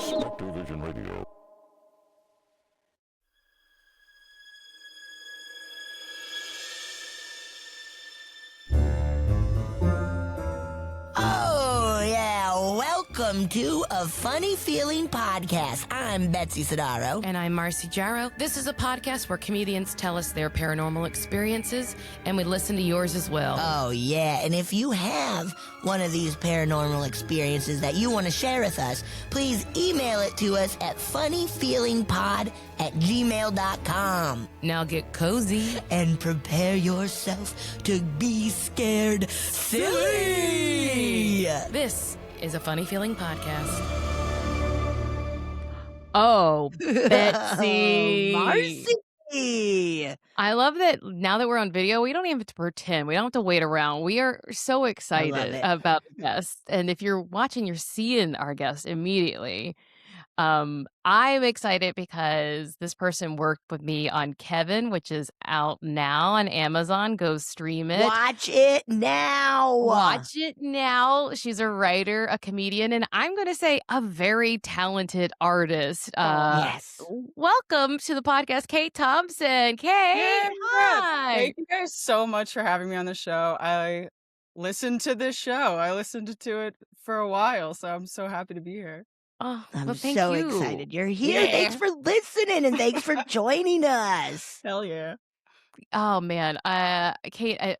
SpectreVision Radio. Oh, yeah. Welcome to A Funny Feeling Podcast. I'm Betsy Sidaro. And I'm Marcy Jarrow. This is a podcast where comedians tell us their paranormal experiences, and we listen to yours as well. Oh, yeah. And if you have one of these paranormal experiences that you want to share with us, please email it to us at funnyfeelingpod@gmail.com. Now get cozy. And prepare yourself to be scared silly. This is a Funny Feeling Podcast. Oh, Betsy. Marcy. I love that now that we're on video, we don't even have to pretend. We don't have to wait around. We are so excited about the guest. And if you're watching, you're seeing our guest immediately. I'm excited because this person worked with me on Kevin, which is out now on Amazon. Go stream it. Watch it now. Watch it now. She's a writer, a comedian, and I'm going to say a very talented artist. Yes. Welcome to the podcast, Kait Thompson. Kait, hi. Thank you guys so much for having me on the show. I listened to this show. I listened to it for a while, so I'm so happy to be here. Oh, I'm well, thank so you. excited you're here. Yeah. Thanks for listening and thanks for joining us. Hell yeah. Oh man, Kait,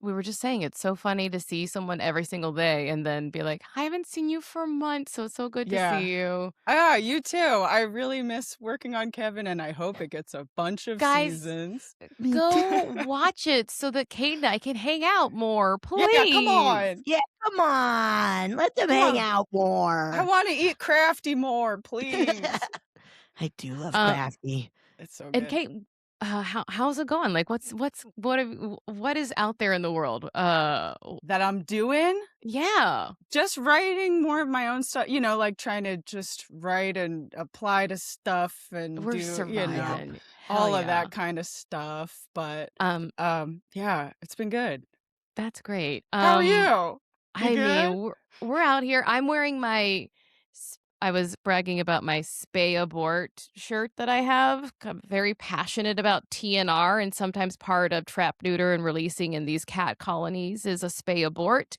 we were just saying it's so funny to see someone every single day and then be like, I haven't seen you for months, so it's so good to Yeah. see you. Ah, you too. I really miss working on Kevin, and I hope it gets a bunch of Guys, seasons. Go watch it so that Kait and I can hang out more, please. Yeah, come on. Yeah, come on. Let them Come hang on. out more. I want to eat crafty more, please. I do love Uh, crafty. It's so And good. Kait, how's it going? Like, what is out there in the world? That I'm doing? Yeah. Just writing more of my own stuff, like trying to just write and apply to stuff and We're do, surviving. Hell all of yeah. that kind of stuff. But yeah, it's been good. That's great. How are you? I You good? mean, we're out here. I'm wearing I was bragging about my spay abort shirt that I have. I'm very passionate about TNR, and sometimes part of trap, neuter, and releasing in these cat colonies is a spay abort.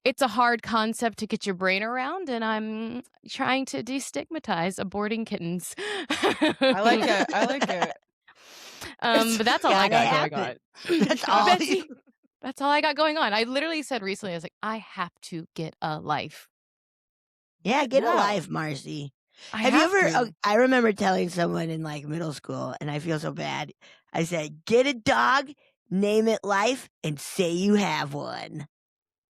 It's a hard concept to get your brain around, and I'm trying to destigmatize aborting kittens. I like it. I like it. But that's all I got going on. That's all Betsy, you. that's all I got going on. I literally said recently, I was like, I have to get a life. Yeah, get a Wow. life, Marcy. I Have you have ever? to. I remember telling someone in like middle school, and I feel so bad. I said, "Get a dog, name it Life, and say you have one."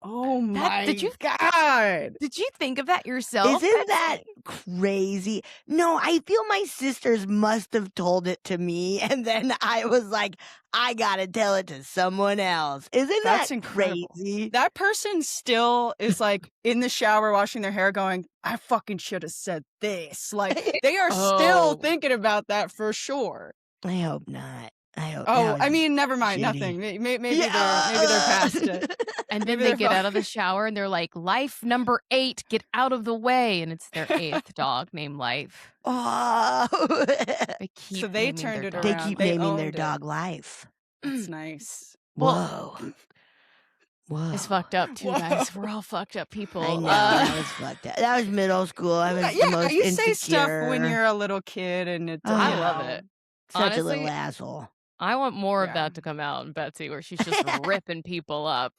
Oh my did you- God. Did you think of that yourself? Isn't that crazy? No, I feel my sisters must have told it to me, and then I was like, I gotta tell it to someone else. Isn't That's that incredible. crazy? That person still is like in the shower washing their hair going, I fucking should have said this. Like they are still Oh. thinking about that for sure. I hope not. I hope. Oh, that I was mean, never mind. shitty. Nothing. Maybe Yeah. they're past it. And then Maybe they they're get out of the fine. shower and they're like, Life number 8, get out of the way. And it's their 8th dog named Life. Oh, They keep So they naming turned their it dog. they around. keep They naming their owned it. dog Life. That's nice. Well, Whoa. Whoa. It's fucked up too, Whoa. guys. We're all fucked up people. I know. That was fucked up. That was middle school. I was the Yeah, most you insecure. say stuff when you're a little kid, and it's I Oh. love it. Such a Honestly, little asshole. I want more of Yeah. that to come out in Betsy, where she's just ripping people up.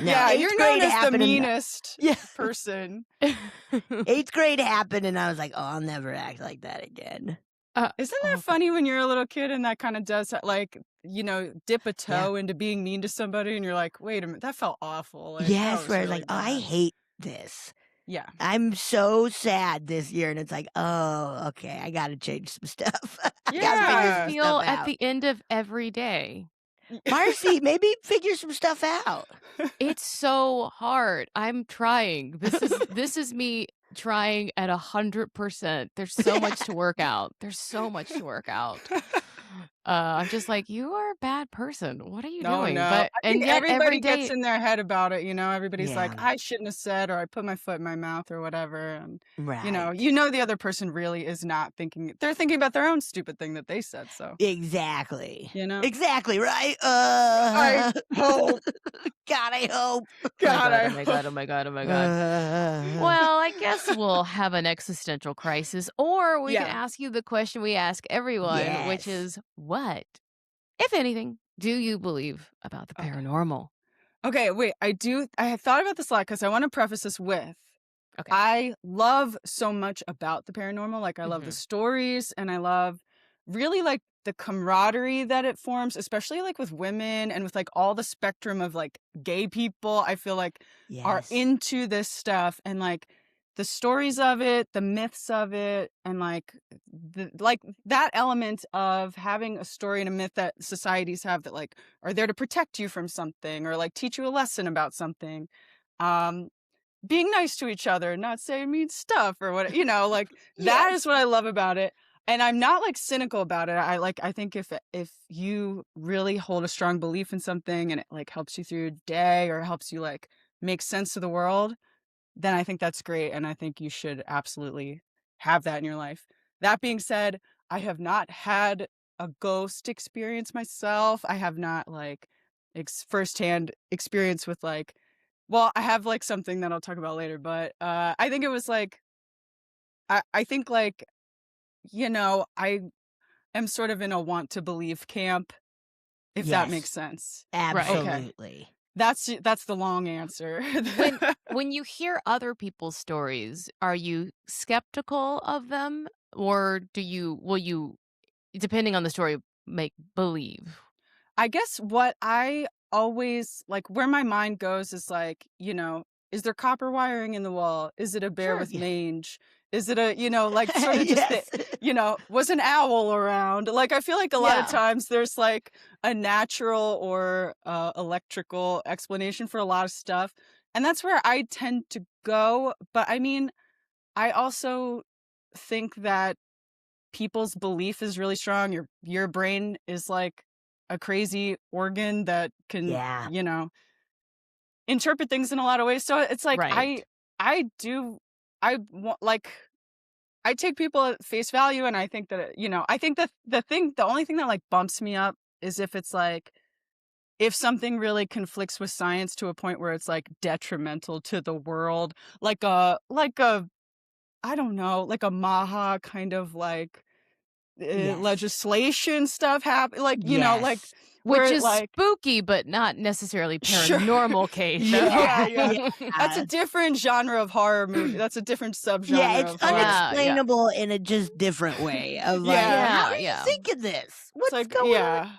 Yeah, eighth you're grade known as the happened in- meanest Yeah. person. 8th grade happened, and I was like, oh, I'll never act like that again. Isn't that Oh, funny when you're a little kid and that kind of does like, dip a Yeah. toe into being mean to somebody and you're like, wait a minute, that felt awful. Like, that Yes, was where I was really like, oh, I bad. hate this. Yeah. I'm so sad this year, and it's like, oh, okay, I got to change some stuff. I gotta Yeah. figure I some feel stuff at out. the end of every day. Marcy, maybe figure some stuff out. It's so hard. I'm trying. This is me trying at 100%. There's so much to work out. There's so much to work out. I'm just like, you are a bad person. What are you No, doing? no. But I and think yet every everybody gets day, in their head about it, everybody's like, Yeah. I shouldn't have said, or I put my foot in my mouth or whatever. And, Right. the other person really is not thinking, they're thinking about their own stupid thing that they said. So, Exactly. you know, Exactly, right? I hope, God, I hope. oh my God, God, I oh my God, hope. oh my God, oh my God. Well, I guess we'll have an existential crisis, or we can Yeah. ask you the question we ask everyone, which Yes. is what, if anything, do you believe about the Okay. paranormal? Okay, wait. I have thought about this a lot because I want to preface this with Okay. I love so much about the paranormal. Like, I love the Mhm. stories and I love really like the camaraderie that it forms, especially like with women and with like all the spectrum of like gay people, I feel like are Yes. into this stuff and like the stories of it, the myths of it, and like that element of having a story and a myth that societies have that like are there to protect you from something or like teach you a lesson about something. Um being nice to each other, not saying mean stuff or what, like that is Yes. what I love about it. And I'm not like cynical about it. I think if you really hold a strong belief in something and it like helps you through your day or helps you like make sense of the world, then I think that's great. And I think you should absolutely have that in your life. That being said, I have not had a ghost experience myself. I have not like firsthand experience with like, well, I have like something that I'll talk about later, but I think it was like, I think like, I am sort of in a want to believe camp, if that makes Yes. sense. Right. Okay. Absolutely. That's the long answer. When you hear other people's stories, are you skeptical of them, or will you, depending on the story, make believe? I guess what I always like where my mind goes is like, is there copper wiring in the wall? Is it a bear Sure. with Yeah. mange? Is it a, like sort of just the, Yes. was an owl around? Like I feel like a lot of Yeah. times there's like a natural or electrical explanation for a lot of stuff. And that's where I tend to go. But I mean, I also think that people's belief is really strong. Your brain is like a crazy organ that can, Yeah. interpret things in a lot of ways. So it's like Right. I do like I take people at face value and I think that I think that the only thing that like bumps me up is if it's like if something really conflicts with science to a point where it's like detrimental to the world, like a I don't know, like a Maha kind of like Yes. legislation stuff happen, like like Yes. where Which it is like spooky, but not necessarily sure paranormal, Kate, though. yeah, Yeah. yeah, that's a Yeah. different genre of horror movie, that's a different Yeah. subgenre It's of horror. Yeah, yeah. unexplainable in a just different way of like, Yeah, how Yeah, do you yeah. think of this? it's What's like going on? yeah,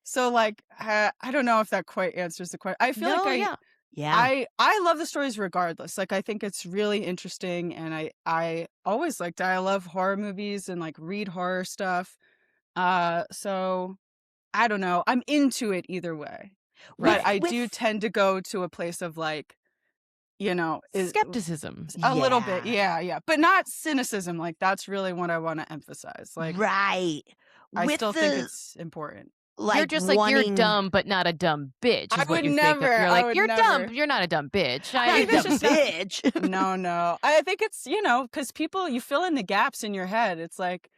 so like I don't know if that quite answers the question. I feel like No, I yeah. Yeah. I love the stories regardless. Like I think it's really interesting and I always liked it. I love horror movies and like read horror stuff. So I don't know. I'm into it either way. But With Right. I do with tend to go to a place of like, is Skepticism. a little bit. yeah. Yeah, yeah. But not cynicism. Like that's really what I want to emphasize. Like Right. I With still think the it's important. You're like just like, you're wanting dumb, but not a dumb bitch, I is what would you think of. never. You're I like, would you're dumb, never. but you're not a dumb bitch. I not a think that's dumb just not bitch. no, no. I think it's, because people, you fill in the gaps in your head. It's like,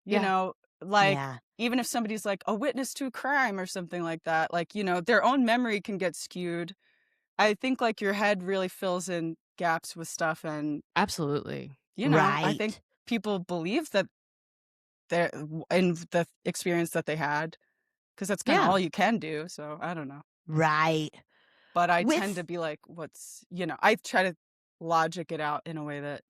you Yeah. know, like Yeah. even if somebody's like a witness to a crime or something like that, like, their own memory can get skewed. I think like your head really fills in gaps with stuff. And, Absolutely. I think Right. people believe that they're in the experience that they had because that's kind of Yeah. all you can do. So I don't know. Right. But I tend to With be like, I try to logic it out in a way that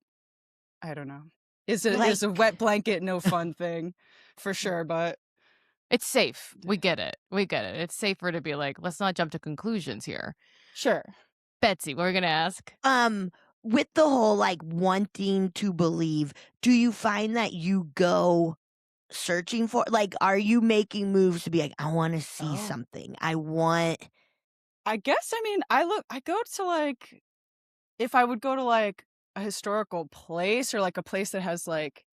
I don't know. like Is a wet blanket no fun thing for sure, but It's safe. We get it. We get it. It's safer to be like, let's not jump to conclusions here. sure. Betsy, what are we going to ask? um with the whole like wanting to believe, do you find that you go searching for like are you making moves to be like I want to see Oh. something. I want I guess I mean I go to like if I would go to like a historical place or like a place that has like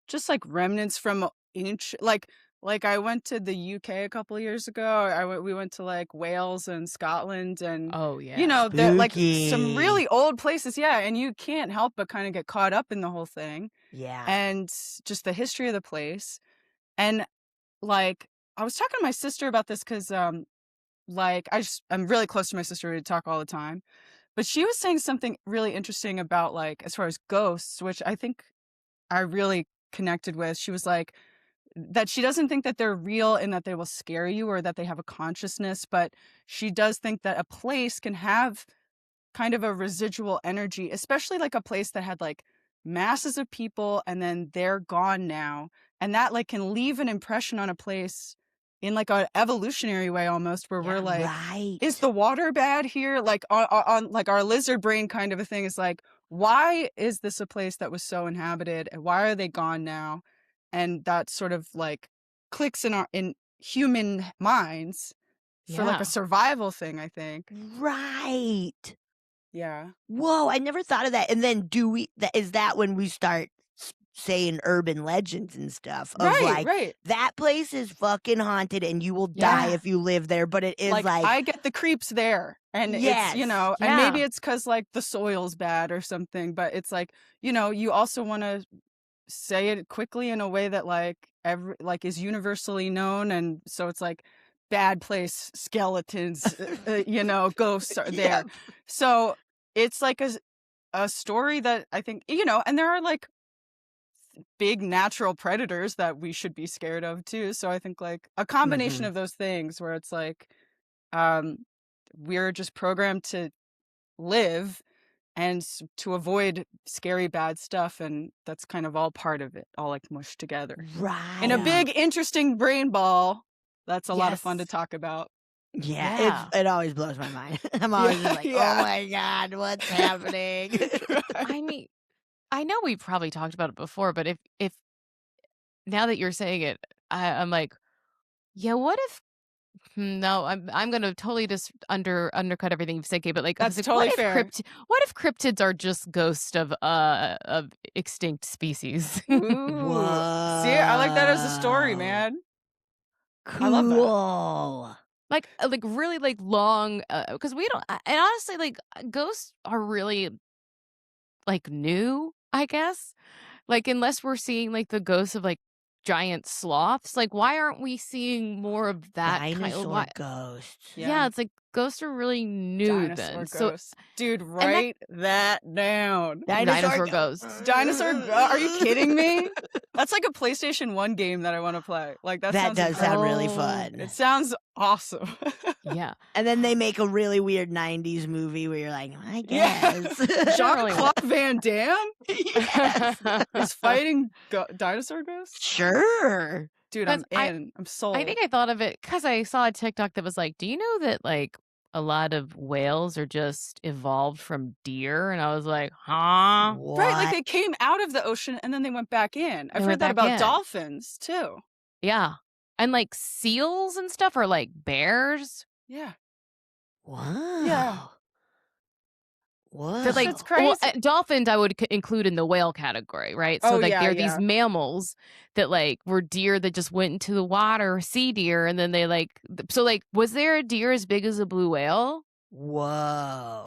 just like remnants from ancient like Like, I went to the UK a couple of years ago. We went to, like, Wales and Scotland and, Oh you yeah. know, the like, some Spooky. really old places, yeah, and you can't help but kinda get caught up in the whole thing Yeah. and just the history of the place. And, like, I was talking to my sister about this 'cause, like, I'm really close to my sister, we talk all the time, but she was saying something really interesting about, like, as far as ghosts, which I think I really connected with. She was like that she doesn't think that they're real and that they will scare you or that they have a consciousness, but she does think that a place can have kind of a residual energy, especially like a place that had like masses of people and then they're gone now. And that like can leave an impression on a place in like an evolutionary way almost, where we're Yeah. like, is Right. the water bad here? Like on like our lizard brain kind of a thing is like, why is this a place that was so inhabited and why are they gone now? And that sort of like clicks in human minds for like a Yeah. survival thing, I think. Right. Yeah. Whoa, I never thought of that. And then is that when we start saying urban legends and stuff of Right, like, right. that place is fucking haunted and you will die Yeah. if you live there, but it is Like, like, I get the creeps there, and it's, you yes. know, and maybe Yeah. it's 'cause, like, the soil's bad or something, but it's like, you know, you also wanna say it quickly in a way that, like, is universally known, and so it's like, bad place, skeletons, you know, ghosts are there. Yep. So, it's like a story that I think, you know, and there are, like, big natural predators that we should be scared of too, so I think, like, a combination Mhm. of those things where it's like, um, we're just programmed to live and to avoid scary bad stuff, and that's kind of all part of it, all like mushed together in a Right. big interesting brain ball. That's a lot of fun to Yes. talk about. Yeah, Yeah. it always blows my mind. I'm always just Yeah, like, "Oh yeah. my god, what's happening?" Right. I mean, I know we've probably talked about it before, but if now that you're saying it, I'm like, yeah, what if no, I'm gonna totally just undercut everything you've said, Kate, but like I was That's like, totally fair. what if cryptids are just ghosts of extinct species? Ooh, see, I like that as a story, Whoa. man. I love that. Cool. Like really like long because we don't and honestly like ghosts are really like new, I guess. Like unless we're seeing like the ghosts of like giant sloths, like why aren't we seeing more of that kind of Dinosaur why ghosts. Yeah. yeah, it's like ghosts are really new Dinosaur then. So ghosts. Dude, and that write that down. Dinosaur dinosaur ghosts. ghosts. Are you kidding me? That's like a PlayStation 1 game that I wanna play. Like, that That sounds does sound incredible. really Oh, fun. It sounds awesome. yeah. And then they make a really weird 90s movie where you're like, "I Yeah. guess." don't really wa- Jean-Claude Van Damme Yes. is fighting dinosaur ghosts? Sure. Dude, Because I'm in. I'm I sold. think I thought of it because I saw a TikTok that was like, "Do you know that like a lot of whales are just evolved from deer?" And I was like, "Huh?" Right, like What? they came out of the ocean and then they went back in. They I've went heard that back about in. dolphins too. Yeah, and like seals and stuff are like bears. Yeah. Yeah. Wow. That That like shit's Wow. well, crazy. dolphins I would include in the whale category, right? So Oh, like yeah, they're these yeah. mammals that like were deer that just went into the water, sea deer, and then they like so like was there a deer as big as a blue whale? Whoa.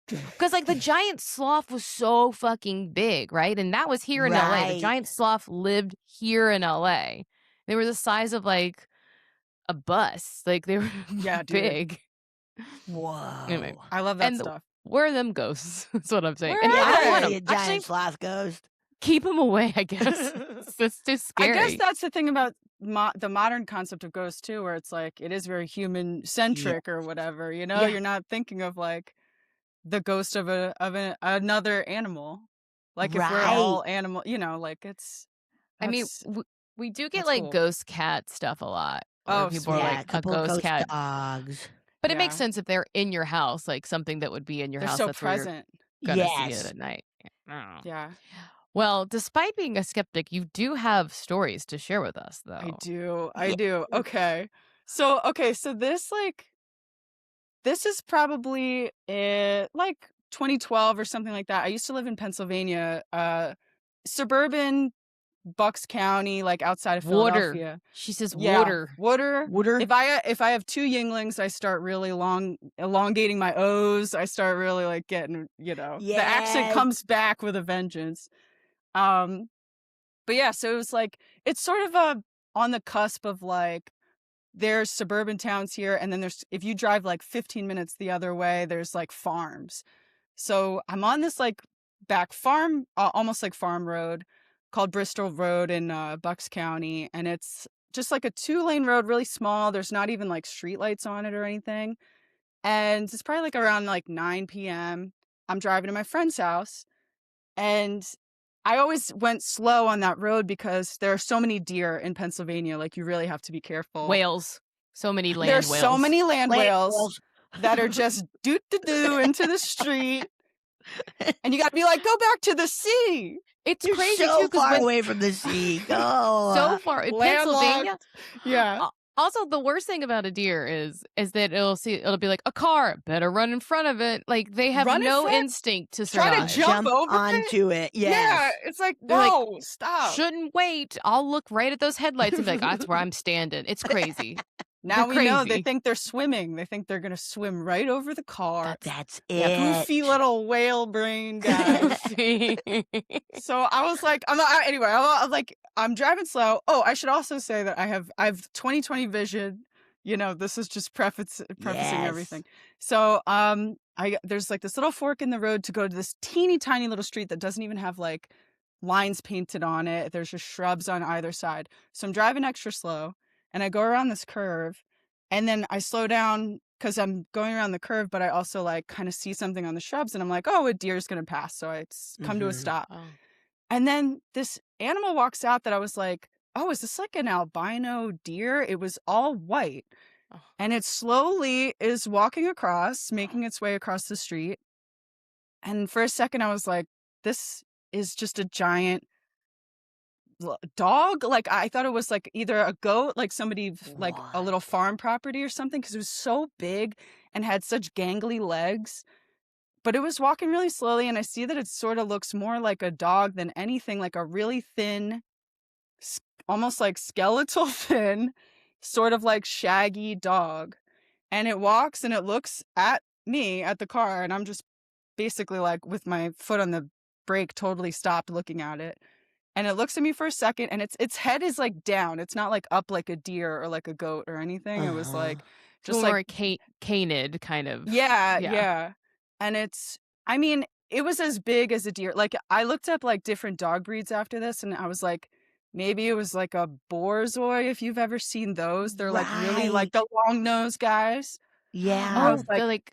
Because like the giant sloth was so fucking big, right? And that was here in LA. The Right. giant sloth lived here in LA. They were the size of like a bus. Like they were Yeah, dude. big. Anyway, Whoa. I love that and stuff. where are them ghosts? That's what I'm saying. Where And are I don't they? want Yeah, them. you giant Actually, sloth ghost. keep them away, I guess. It's too I guess scary. that's the thing about the modern concept of ghosts too, where it's like it is very human Yeah. centric or whatever. You know, Yeah. you're not thinking of like the ghost of another animal. Like if we're Right. all animal, you know, like I mean, that's we do get that's like cool. ghost cat stuff a lot, where Oh, people are sweet. Yeah, like a a couple of ghost ghost cat. dogs. But it makes Yeah. sense if they're in your house, like something that would be in your They're house. so That's where you're present. gonna see it Yes. at night. Yeah. Yeah, Well, despite being a skeptic, you do have stories to share with us, I though. do. I Yeah. do. Okay. So this is probably like 2012 or something like that. I used to live in Pennsylvania, suburban Bucks County, like outside of Water. Philadelphia. She says Yeah, water. water. Water. If I have two Yinglings, I start really elongating my O's. I start really like getting, the accent Yes. comes back with a vengeance. But yeah, so it was like, it's sort of on the cusp of like, there's suburban towns here, and then if you drive like 15 minutes the other way, there's like farms. So I'm on this like back farm, almost like farm road called Bristol Road in Bucks County. And it's just like a 2-lane road, really small. There's not even like streetlights on it or anything. And it's probably like around like 9 p.m. I'm driving to my friend's house, and I always went slow on that road because there are so many deer in Pennsylvania. Like, you really have to be careful. Whales. So many land There's whales. so many land whales Whales. that are just do into the street. And you got to be like, go back to the sea. It's You're crazy so too, far because away from the sea. Go. so far in Pennsylvania. Yeah. Also, the worst thing about a deer is that it'll be like a car, better run in front of it. Like, they have Run in no front? instinct to Try survive. to jump over it? onto it. Yeah. Yes. It's like, They're like, no, stop. Shouldn't wait. I'll look right at those headlights and be like, that's where I'm standing. It's crazy. Now They're we know they crazy. think they're swimming. They think they're going to swim right over the car. That's Yeah, it. goofy little whale brain guys. So I was like, anyway, I was like, I'm driving slow. Oh, I should also say that I have 20/20 vision. This is just prefacing Yes. everything. So there's like this little fork in the road to go to this teeny tiny little street that doesn't even have like lines painted on it. There's just shrubs on either side. So I'm driving extra slow, and I go around this curve, and then I slow down because I'm going around the curve, but I also like kind of see something on the shrubs, and I'm like, oh, a deer's gonna pass. So I come to a Mhm. stop. Oh. And then this animal walks out that I was like, oh, is this like an albino deer? It was all white. Oh. And it slowly is walking across, making its way across the street. And for a second, I was like, this is just a giant dog. Like, I thought it was like either a goat, like somebody, like a little farm property or something, because it was so big and had such gangly legs. But it was walking really slowly, and I see that it sort of looks more like a dog than anything, like a really thin, almost like skeletal thin, sort of like shaggy dog. And it walks and it looks at me, at the car, and I'm just basically like with my foot on the brake, totally stopped looking at it. And it looks at me for a second, and its head is like down. It's not like up like a deer or like a goat or anything. It was like just more like canid kind of. yeah. And it was as big as a deer. Like, I looked up like different dog breeds after this, and I was like, maybe it was like a borzoi, if you've ever seen those. They're like really like the long nosed guys. Yeah. I Oh, was like, they're like,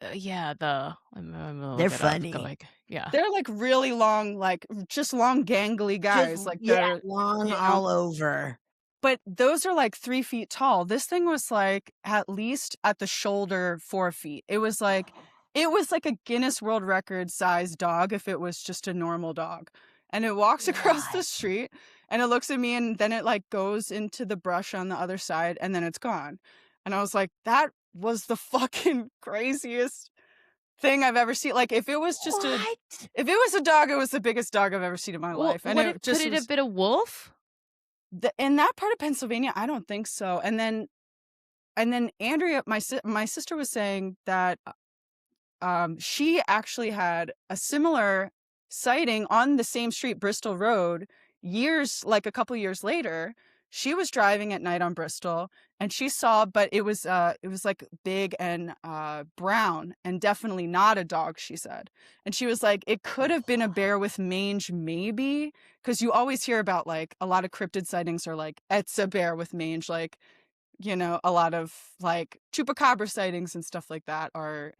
I'm gonna look They're it up. funny. Like, yeah. they're like really long, like just long gangly guys. Just, like yeah, they're long all over. But those are like 3 feet tall. This thing was like at least at the shoulder 4 feet. It was like a Guinness World Record size dog if it was just a normal dog. And it walks across the What? street, and it looks at me, and then it like goes into the brush on the other side, and then it's gone. And I was like, that was the fucking craziest thing I've ever seen. Like, if it was just What? if it was a dog, it was the biggest dog I've ever seen in my life. And Could it have been a wolf? in that part of Pennsylvania, I don't think so. And then Andrea, my sister, was saying that she actually had a similar sighting on the same street, Bristol Road, a couple years later. She was driving at night on Bristol, and she saw, but it was like big and brown, and definitely not a dog, she said. And she was like, it could have been a bear with mange, maybe, because you always hear about like a lot of cryptid sightings are like, it's a bear with mange, like, a lot of like chupacabra sightings and stuff like that are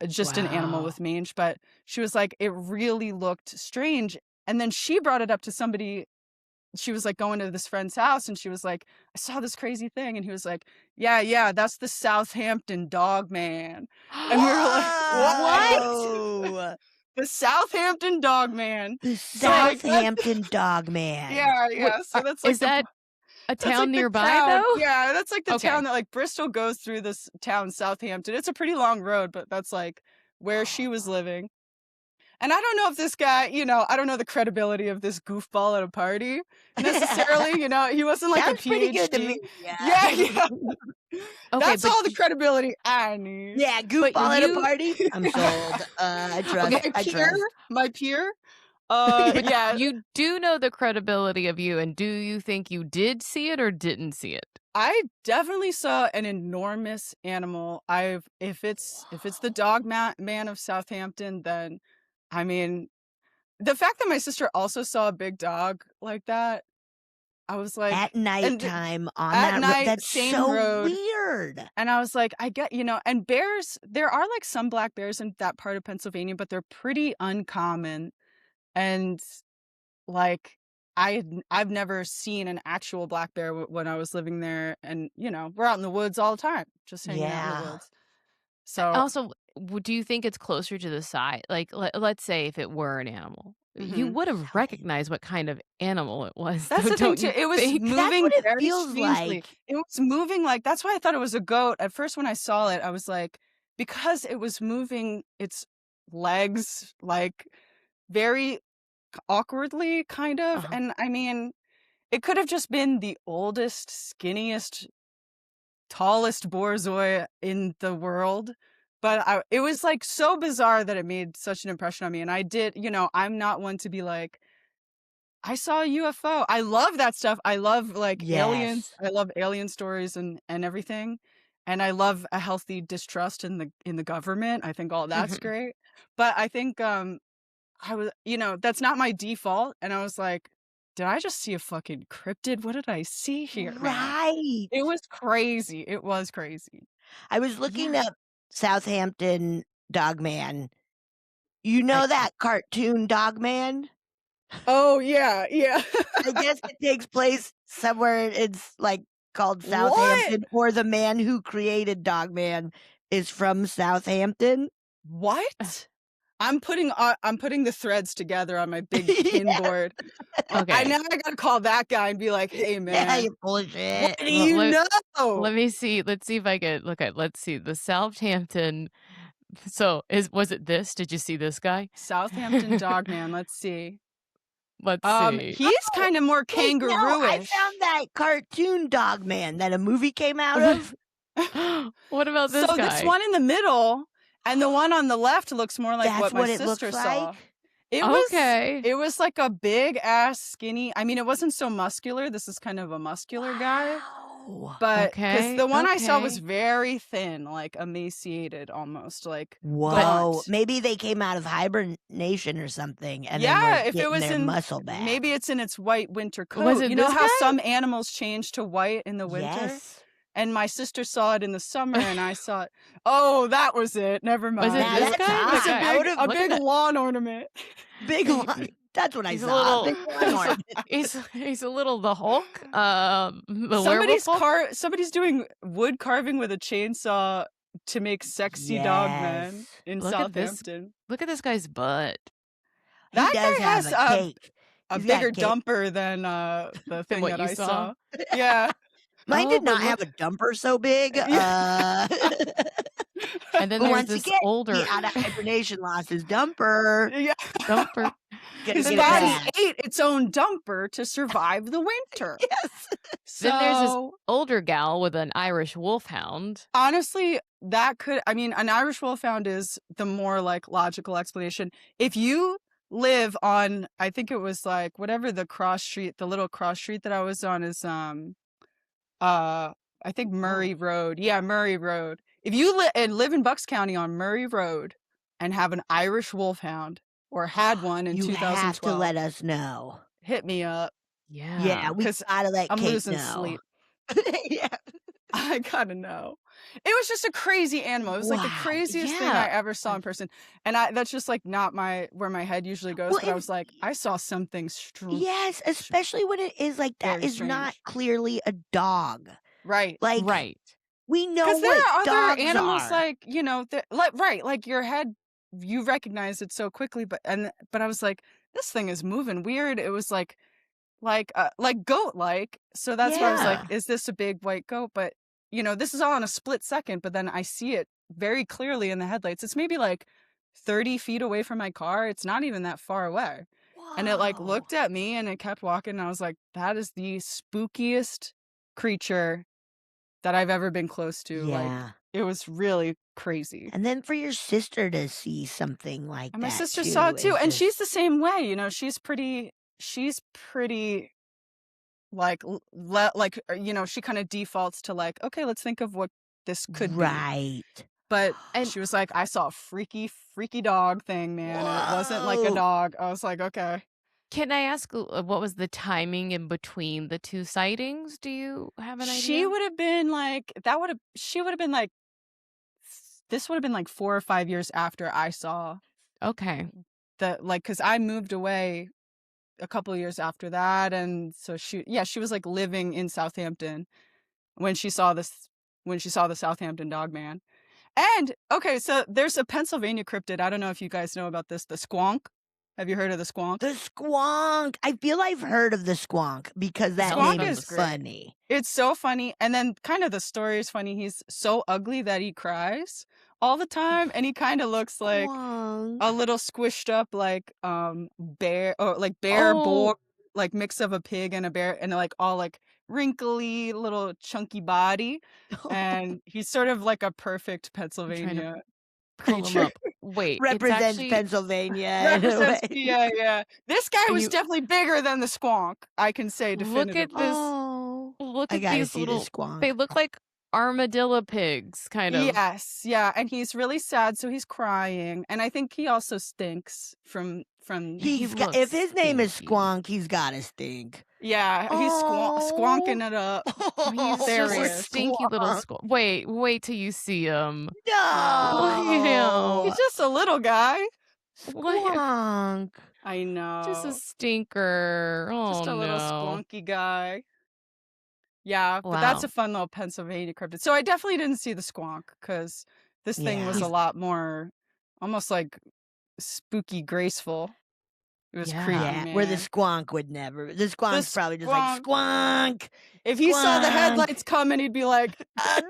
just an animal Wow. with mange. But she was like, it really looked strange. And then she brought it up to somebody. She was like going to this friend's house, and she was like, I saw this crazy thing. And he was like, yeah, that's the Southampton dog man. And we were like, what? Whoa. The Southampton dog man. The So, like, Southampton dog man. Yeah. So that's like Is that a that's like town the nearby town. though? Yeah, that's like the Okay. town that like Bristol goes through this town, Southampton. It's a pretty long road, but that's like where she was living. And I don't know if this guy, I don't know the credibility of this goofball at a party necessarily. He wasn't like a Sounds pretty good to PhD. me. Yeah. Yeah. Okay, That's but all the credibility I need. Yeah, but goofball at a you party. I'm sold. I trust. okay, I trust. My peer. but Yeah, you do know the credibility of you, and do you think you did see it or didn't see it? I definitely saw an enormous animal. If it's the dog man of Southampton, then I mean, the fact that my sister also saw a big dog like that, I was like, At and nighttime on at that road. night, That's same so road. weird. And I was like, I get, and bears, there are like some black bears in that part of Pennsylvania, but they're pretty uncommon. And like, I've never seen an actual black bear when I was living there. And, we're out in the woods all the time, just hanging out in Yeah. the woods. So, Also, do you think it's closer to the side? Like, let's say if it were an animal, you mhm. would have recognized what kind of animal it was. That's though, the thing don't too. you It was think? That's moving what it very feels strangely. like. It was moving like, that's why I thought it was a goat. At first, when I saw it, I was like, because it was moving its legs like very awkwardly, kind of. Uh-huh. And I mean, it could have just been the oldest, skinniest, tallest borzoi in the world. But it was like so bizarre that it made such an impression on me. And I did, I'm not one to be like, I saw a UFO. I love that stuff. I love like aliens. Yes. I love alien stories and everything. And I love a healthy distrust in the government. I think all that's Mhm. great. But I think I was, that's not my default. And I was like, did I just see a fucking cryptid? What did I see here, man? Right. It was crazy. It was crazy. I was looking Yeah. up Southampton Dogman. You know I that cartoon Dogman? Oh yeah, yeah. I guess it takes place somewhere. It's like called What? Southampton, or the man who created Dogman is from Southampton. What? I'm putting the threads together on my big pin Yeah. board. I okay. now I gotta call that guy and be like, "Hey Yeah, man, you full of shit. what do Well, you let know?" me see. Let's see if I could look at. Let's see the Southampton. So was it this? Did you see this guy? Southampton Dogman. Let's see. Let's see. He's Oh, kind of more wait, no, I kangaroo-ish. found that cartoon Dogman that a movie came out of. What about this So guy? this one in the middle and the one on the left looks more like That's what my what it looks sister saw. like. Okay. It was like a big ass skinny. I mean, it wasn't so muscular. This is kind of a muscular guy. Wow. But because Okay. the one I saw was Okay. very thin, like emaciated almost, like Whoa. gaunt. Maybe they came out of hibernation or something and then Yeah, were if it getting was their in, muscle back. maybe it's in its white winter Was coat. it You know this how guy? some animals change to white in the winter? Yes. And my sister saw it in the summer and I saw it. Oh, that was it. Never mind. Was it Now this that's guy? It's This hot. guy. I would have a Look at big that. lawn ornament. big one. That's what I He's a saw. little. Big lawn ornament. He's a little the Hulk. The werewolf Hulk. Somebody's doing wood carving with a chainsaw to make sexy dog men Yes. in Look at this. Southampton. Look at this guy's butt. He That does guy have has a cake. a He's got bigger cake. dumper than the Than thing what that you I saw. saw. Yeah. Mine Oh, did but not have look. a dumper so big. Yeah. And then But there's once this again, older he out of hibernation lost his dumper. Yeah. dumper. Gonna His get it body back. ate its own dumper to survive the winter. Yes. Then there's this So older gal with an Irish wolfhound. honestly, an Irish wolfhound is the more like logical explanation. If you live on, I think it was like whatever the little cross street that I was on is I think Murray Oh. Road. Yeah, Murray Road. If you live in Bucks County on Murray Road and have an Irish wolfhound or had one in You have to 2012, let us know. hit me up Yeah, Yeah. we 'cause gotta let I'm Kate losing know. sleep. Yeah. I gotta know. It was just a crazy animal. It was like the Wow. craziest thing I Yeah. ever saw in person. And that's just like not where my head usually goes. Well, But I and was like, I saw something yes, especially when it is like that very is not strange. clearly a dog. Right. Like Right. we know Because there what are other dogs animals are. like, like your head, you recognize it so quickly. But I was like, this thing is moving weird. It was like goat like. So that's why I was Yeah. like, is this a big white goat? But this is all in a split second. But then I see it very clearly in the headlights. It's maybe like 30 feet away from my car. It's not even that far away. And it like Wow. looked at me and it kept walking. And I was like, that is the spookiest creature that I've ever been close to. Like, Yeah. it was really crazy. And then for your sister to see something like And my that sister saw it too too. is And she's just the same way. You know, she's pretty like, you know, she kind of defaults to like, okay, let's think of what this could be. right. But And she was like, I saw a freaky dog thing, man. And it wasn't like a Whoa. dog. I was like, okay. can I ask what was the timing in between the two sightings? Do you have an She idea? would have been like, she would have been like, this would have been like 4 or 5 years after I saw Okay. because I moved away a couple of years after that. And so she was like living in Southampton when she saw the Southampton dog man. And okay, so there's a Pennsylvania cryptid. I don't know if you guys know about this, the Squonk. Have you heard of the Squonk? The Squonk. I feel I've heard of the Squonk because that Squonk name is is great. funny. It's so funny. And then kind of the story is funny. He's so ugly that he cries all the time. And he kind of looks like Squonk. a little squished up like bear or like bear boar, Oh, like mix of a pig and a bear, and like all like wrinkly little chunky body. And he's sort of like a perfect I'm trying to Pennsylvania pull him creature. up. Wait, it's Represents actually Pennsylvania in a Represents way. yeah. This guy are was you definitely bigger than the Squonk, I can say look at definitively. this Oh. look I at gotta these see the little Squonk. they look like armadillo pigs, kind of. Yes, yeah, and he's really sad, so he's crying, and I think he also stinks from He If looks his name is stinky. Squonk, he's gotta stink. yeah, he's Oh. squonking it up. He's There just he a is. stinky little Squonk. Wait till you see him. He's Look at him. just a little guy. What? Squonk. I Just a know. stinker. Just Oh a little no. squonky guy. Yeah, but that's a Wow. fun little Pennsylvania cryptid. So I definitely didn't see the Squonk because this thing was Yeah. a lot more almost like spooky graceful. It was creepy, Yeah. Yeah. Where the man. Squonk would never. The The Squonk's probably just like, Squonk. Squonk. If he saw the Squonk. headlights coming, he'd be like,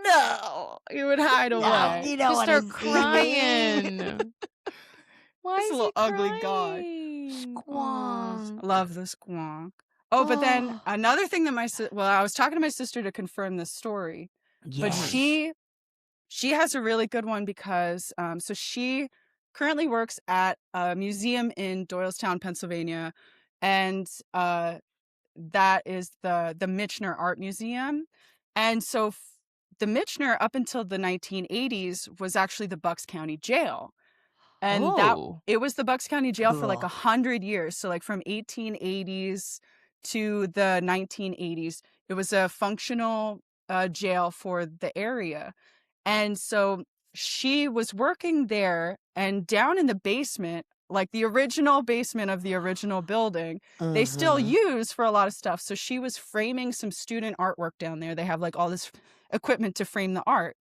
no. He would hide No, away. you don't Just want start to see me. crying. Why This is little he ugly guy. crying? Aw. Squonk. Love the Squonk. Oh, but then Oh. another thing that I was talking to my sister to confirm this story, but Yes. she has a really good one because so she currently works at a museum in Doylestown, Pennsylvania, and that is the Michener Art Museum. And so the Michener up until the 1980s was actually the Bucks County Jail. And Oh. it was the Bucks County Jail for like Cool. 100 years. So like from 1880s to the 1980s, it was a functional jail for the area. And so she was working there, and down in the basement, like the original basement of the original building, they still use for a lot of stuff. So she was framing some student artwork down there. They have like all this equipment to frame the art.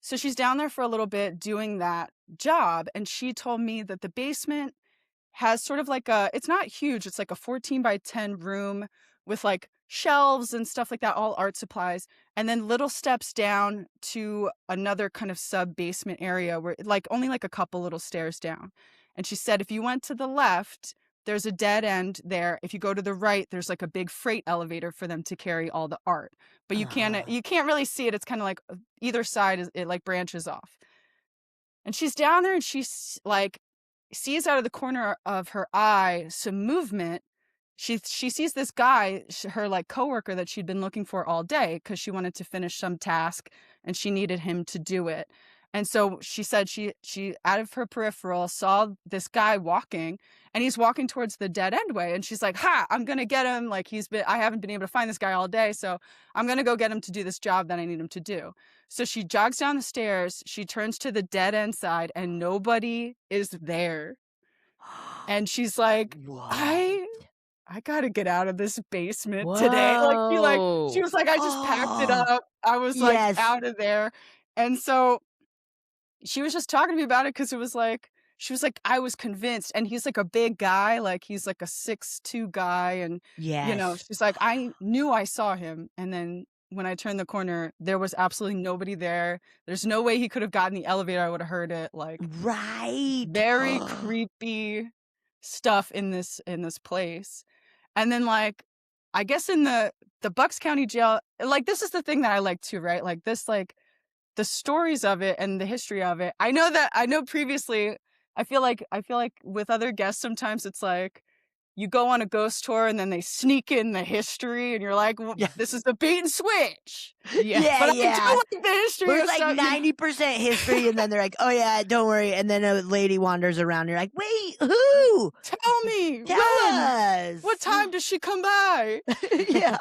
So she's down there for a little bit doing that job. And she told me that the basement has sort of like it's not huge. It's like a 14 by 10 room with like shelves and stuff like that, all art supplies. And then little steps down to another kind of sub basement area where like only like a couple little stairs down. And she said, if you went to the left, there's a dead end there. If you go to the right, there's like a big freight elevator for them to carry all the art. But you can't really see it. It's kind of like either side it like branches off. And she's down there and she's like sees out of the corner of her eye some movement. She sees this guy, her like coworker that she'd been looking for all day because she wanted to finish some task and she needed him to do it. And so she said she out of her peripheral saw this guy walking, and he's walking towards the dead end way. And she's like, ha, I'm going to get him. Like I haven't been able to find this guy all day. So I'm going to go get him to do this job that I need him to do. So she jogs down the stairs. She turns to the dead end side and nobody is there. And she's like, What? I gotta get out of this basement today. She Whoa. was like, I just packed it Oh. up. I was like Yes. out of there. And so she was just talking to me about it because she was like, I was convinced. And he's like a big guy, like he's like a 6'2" guy. And, Yes. she's like, I knew I saw him. And then when I turned the corner, there was absolutely nobody there. There's no way he could have gotten the elevator. I would have heard it. Like, Right. very creepy stuff in this place. And then like, I guess in the Bucks County jail, like this is the thing that I like too, right? Like this, like the stories of it and the history of it. I know previously, I feel like with other guests, sometimes it's like, you go on a ghost tour and then they sneak in the history and you're like, well, Yeah. this is the bait and switch. Yeah. But I Yeah. do like the history Where of it's like stuff. 90% history, and then they're like, "Oh yeah, don't worry." And then a lady wanders around. And you're like, "Wait, who? Tell me, Tell when? us. What time does she come by? Yeah.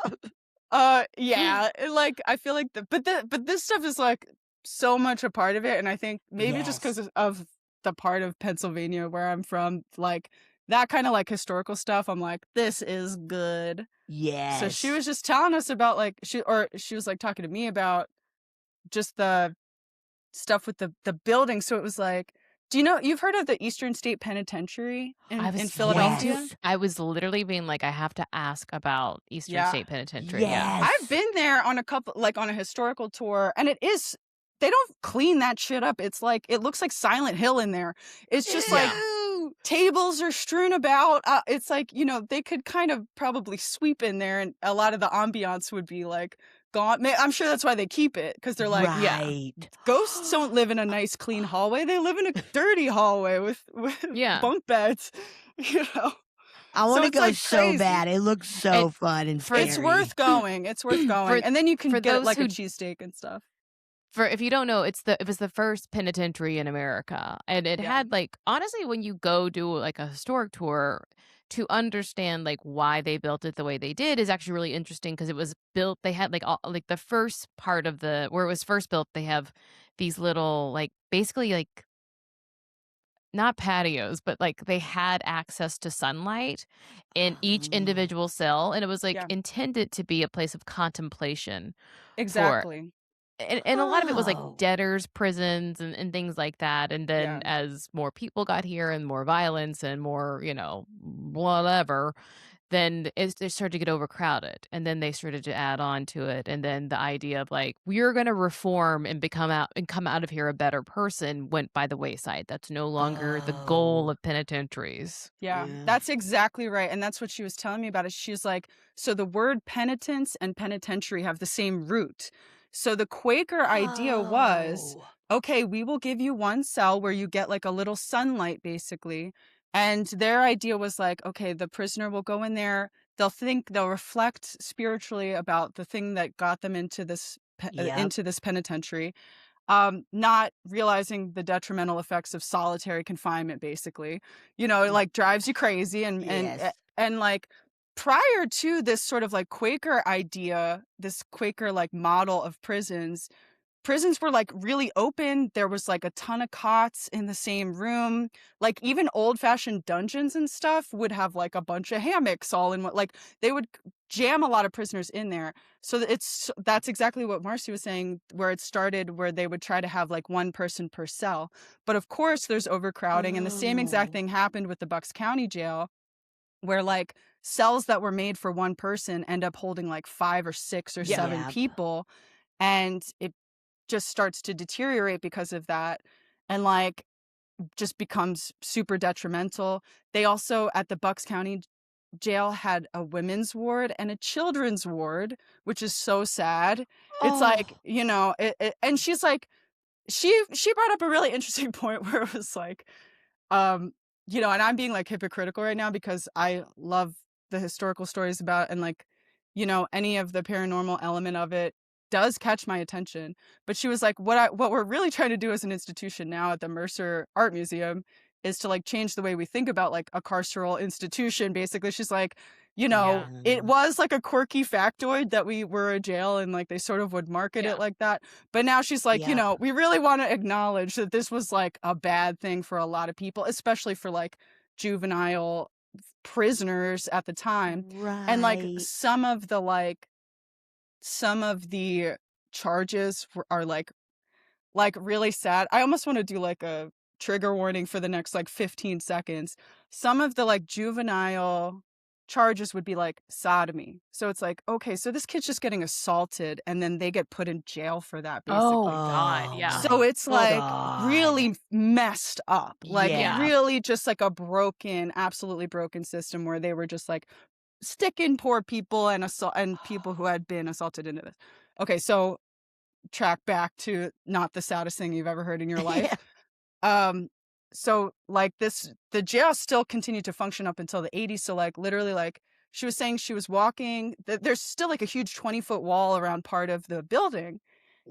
Yeah, like I feel like but this stuff is like so much a part of it, and I think maybe just Yes. because of the part of Pennsylvania where I'm from, like that kind of like historical stuff, I'm like, this is good. Yes. So she was just telling us about like she was like talking to me about just the stuff with the building. So it was like, do you know, you've heard of the Eastern State Penitentiary I in was Philadelphia? Yes. I was literally being like, I have to ask about Eastern Yeah. State Penitentiary. Yeah. Yes. I've been there on a couple, like on a historical tour, and they don't clean that shit up. It's like, it looks like Silent Hill in there. It's just like Ew. tables are strewn about. It's like, you know, they could kind of probably sweep in there and a lot of the ambiance would be like gone. I'm sure that's why they keep it, because they're like, right. ghosts don't live in a nice clean hallway. They live in a dirty hallway with Yeah. bunk beds, you know. I So want to it's go like so crazy. bad. It looks so fun and scary. It's worth going. It's worth going. And then you can for get those like a who- cheesesteak and stuff. For if you don't know, it was the first penitentiary in America, and it Yeah. had like, honestly, when you go do like a historic tour, to understand like why they built it the way they did is actually really interesting, because it was built. They had like all, like the first part of where it was first built. They have these little like basically like not patios, but like they had access to sunlight in each Oh. individual cell, and it was like Yeah. intended to be a place of contemplation. Exactly. And a lot of it was like Oh. debtors' prisons and things like that. And then Yeah. as more people got here and more violence and more, whatever, then it started to get overcrowded. And then they started to add on to it. And then the idea of like, we're going to reform and come out of here a better person went by the wayside. That's no longer the goal Oh. of penitentiaries. Yeah, Yeah. that's exactly right. And that's what she was telling me about it. She's like, so the word penitence and penitentiary have the same root. So the Quaker idea was, Oh. okay, we will give you one cell where you get like a little sunlight, basically. And their idea was like, okay, the prisoner will go in there. They'll reflect spiritually about the thing that got them into this Yep. penitentiary. Not realizing the detrimental effects of solitary confinement, basically, it like drives you crazy. Yes. And like prior to this sort of like Quaker idea, this Quaker like model of prisons were like really open. There was like a ton of cots in the same room. Like even old-fashioned dungeons and stuff would have like a bunch of hammocks all in one. Like they would jam a lot of prisoners in there. So that's exactly what Marcy was saying, where it started, where they would try to have like one person per cell. But of course there's overcrowding, and the same exact Oh. thing happened with the Bucks County jail, where like cells that were made for one person end up holding like 5 or 6 or 7 Yep. people, and it just starts to deteriorate because of that, and like just becomes super detrimental. They also at the Bucks County jail had a women's ward and a children's ward, which is so sad. It's like, Oh. and she's like, she brought up a really interesting point where it was like, and I'm being like hypocritical right now because I love the historical stories about, and like, any of the paranormal element of it does catch my attention. But she was like, what we're really trying to do as an institution now at the Mercer Art Museum is to like change the way we think about like a carceral institution. Basically, she's like, Yeah. it was like a quirky factoid that we were a jail, and like they sort of would market Yeah. it like that. But now she's like, Yep. we really want to acknowledge that this was like a bad thing for a lot of people, especially for like juvenile prisoners at the time. And like Right. some of the charges are like really sad. I almost want to do like a trigger warning for the next like 15 seconds. Some of the like juvenile charges would be like sodomy. So it's like, okay, so this kid's just getting assaulted and then they get put in jail for that, Oh basically. God, Oh yeah. So my it's like God. really messed up, like Yeah. really just like a broken, absolutely broken system where they were just like sticking poor people and people who had been assaulted into this. Okay, so track back to not the saddest thing you've ever heard in your life. So like the jail still continued to function up until the 80s. So like literally like she was saying she was walking, there's still like a huge 20-foot wall around part of the building.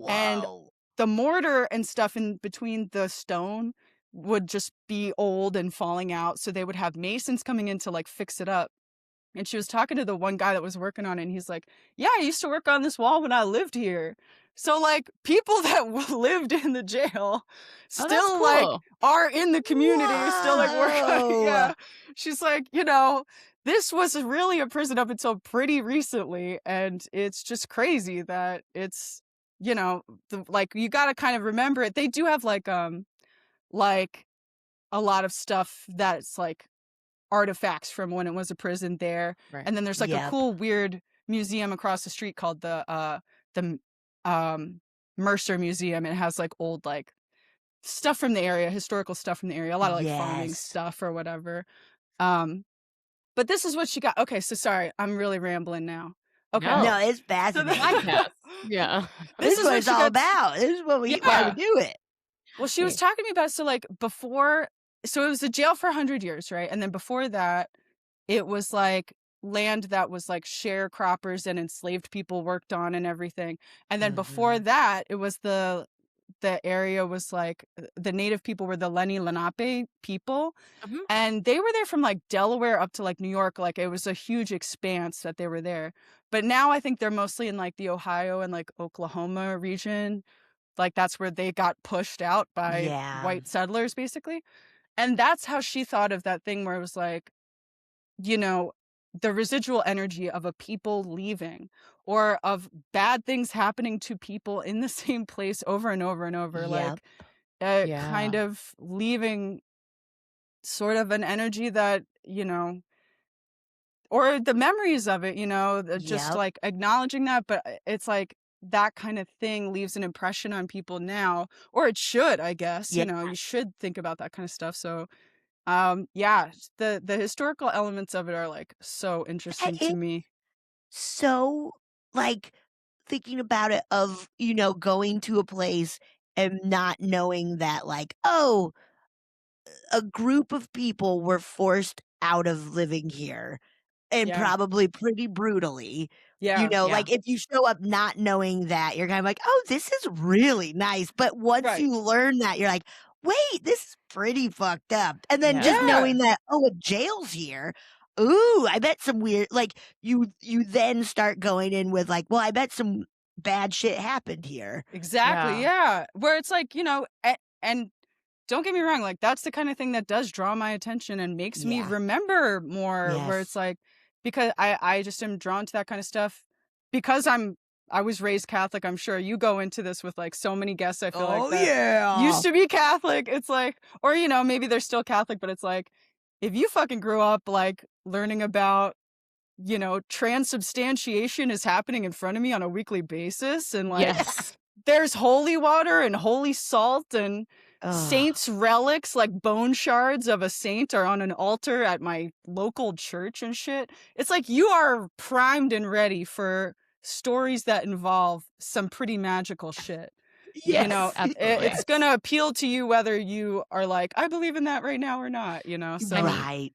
And Whoa. the mortar and stuff in between the stone would just be old and falling out. So they would have masons coming in to like fix it up. And she was talking to the one guy that was working on it, and he's like, yeah, I used to work on this wall when I lived here. So like people that lived in the jail still like cool. are in the community, still like working. Yeah. Whoa. She's like, this was really a prison up until pretty recently, and it's just crazy that it's, like you got to kind of remember it. They do have like a lot of stuff that's like artifacts from when it was a prison there. Right. And then there's like a Yep. cool weird museum across the street called the Mercer Museum. It has like old like stuff from the area, historical stuff from the area, a lot of like farming Yes. stuff or whatever. But this is what she got. Okay, so sorry, I'm really rambling now. Okay. No. No, it's So fascinating. Podcast. Yeah. This is what what it's she all got. about. This is what why Yeah. we do it. Well, she was talking to me about it. So like so it was a jail for 100 years, right? And then before that, it was like land that was like sharecroppers and enslaved people worked on and everything. And then before that, it was the area was like the native people were the Lenni Lenape people. Mhm. And they were there from like Delaware up to like New York. Like it was a huge expanse that they were there. But now I think they're mostly in like the Ohio and like Oklahoma region. Like that's where they got pushed out by Yeah. white settlers, basically. And that's how she thought of that thing where it was like, the residual energy of a people leaving or of bad things happening to people in the same place over and over and over. Yep. Like kind Yeah. of leaving sort of an energy that, or the memories of it, just Yep. like acknowledging that. But it's like that kind of thing leaves an impression on people now, or it should, I guess. Yeah. You should think about that kind of stuff. So yeah, the historical elements of it are like so interesting to It's me. so like thinking about it of, going to a place and not knowing that like, oh, a group of people were forced out of living here and Yeah. probably pretty brutally. Yeah. Like if you show up not knowing that, you're kind of like, oh, this is really nice. But once Right. you learn that, you're like, wait, this is pretty fucked up. And then Yeah. just knowing that, oh, a jail's here. Ooh, I bet some weird, like you then start going in with like, well, I bet some bad shit happened here. Exactly. Yeah. Where it's like, and don't get me wrong, like that's the kind of thing that does draw my attention and makes me Yeah. remember more, where it's Yes. like, because I just am drawn to that kind of stuff because I was raised Catholic. I'm sure you go into this with like so many guests, I feel Oh, like, that yeah. used to be Catholic. It's like, or, maybe they're still Catholic, but it's like, if you fucking grew up like learning about, transubstantiation is happening in front of me on a weekly basis, and like Yes. there's holy water and holy salt and Ugh. saints' relics, like bone shards of a saint are on an altar at my local church and shit. It's like you are primed and ready for stories that involve some pretty magical shit. Yes. Absolutely. It's gonna appeal to you whether you are like, I believe in that right now or not, So I mean, Right.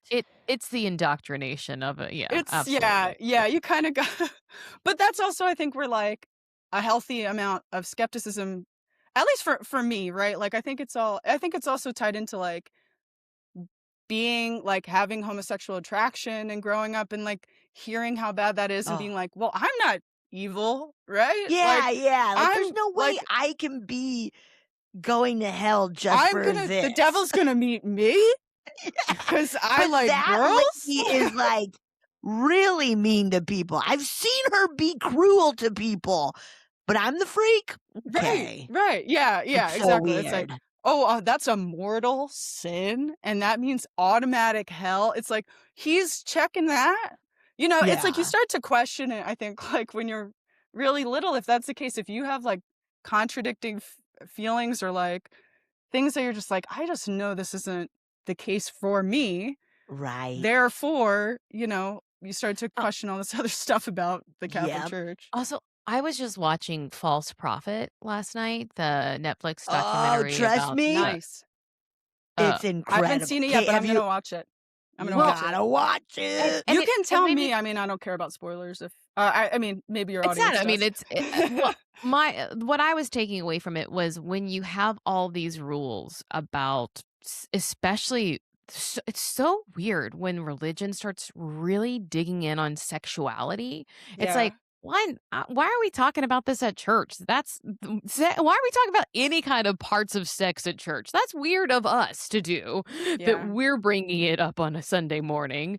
it's the indoctrination of it. Yeah. it's Absolutely. yeah, you kind of got but that's also, I think, we're like a healthy amount of skepticism, at least for me, right? Like I think it's also tied into like being like having homosexual attraction and growing up and like hearing how bad that is and Oh. being like, well, I'm not evil, right? Yeah, Like yeah. Like there's I'm no way like I can be going to hell just I'm for gonna the this. devil's gonna meet me because I But like that girls. lady is like really mean to people. I've seen her be cruel to people, but I'm the freak. Okay. Right. Yeah, It's so exactly. It's like, weird. oh, that's a mortal sin, and that means automatic hell. It's like he's checking that. You know, it's like you Yeah. start to question it, I think, like, when you're really little, if that's the case, if you have, like, contradicting feelings or, like, things that you're just like, "I just know this isn't the case for me, Right. therefore," you start to Oh, question all this other stuff about the Catholic Yep. Church. also, I was just watching False Prophet last night, the Netflix Oh, documentary trust about me, the Nice. uh it's I haven't incredible. seen it yet, Okay, but have I'm you gonna watch it. I'm gonna you well, watch it. gotta watch and it. and You it can it tell made me me, I mean, I don't care about spoilers if I mean, maybe your it's sad. audience I mean, does. well, my what I was taking away from it was when you have all these rules about especially it's so weird when religion starts really digging in on sexuality. It's Yeah, like why are we talking about this at church? Why are we talking about any kind of parts of sex at church? That's weird of us to do that yeah, we're bringing it up on a Sunday morning.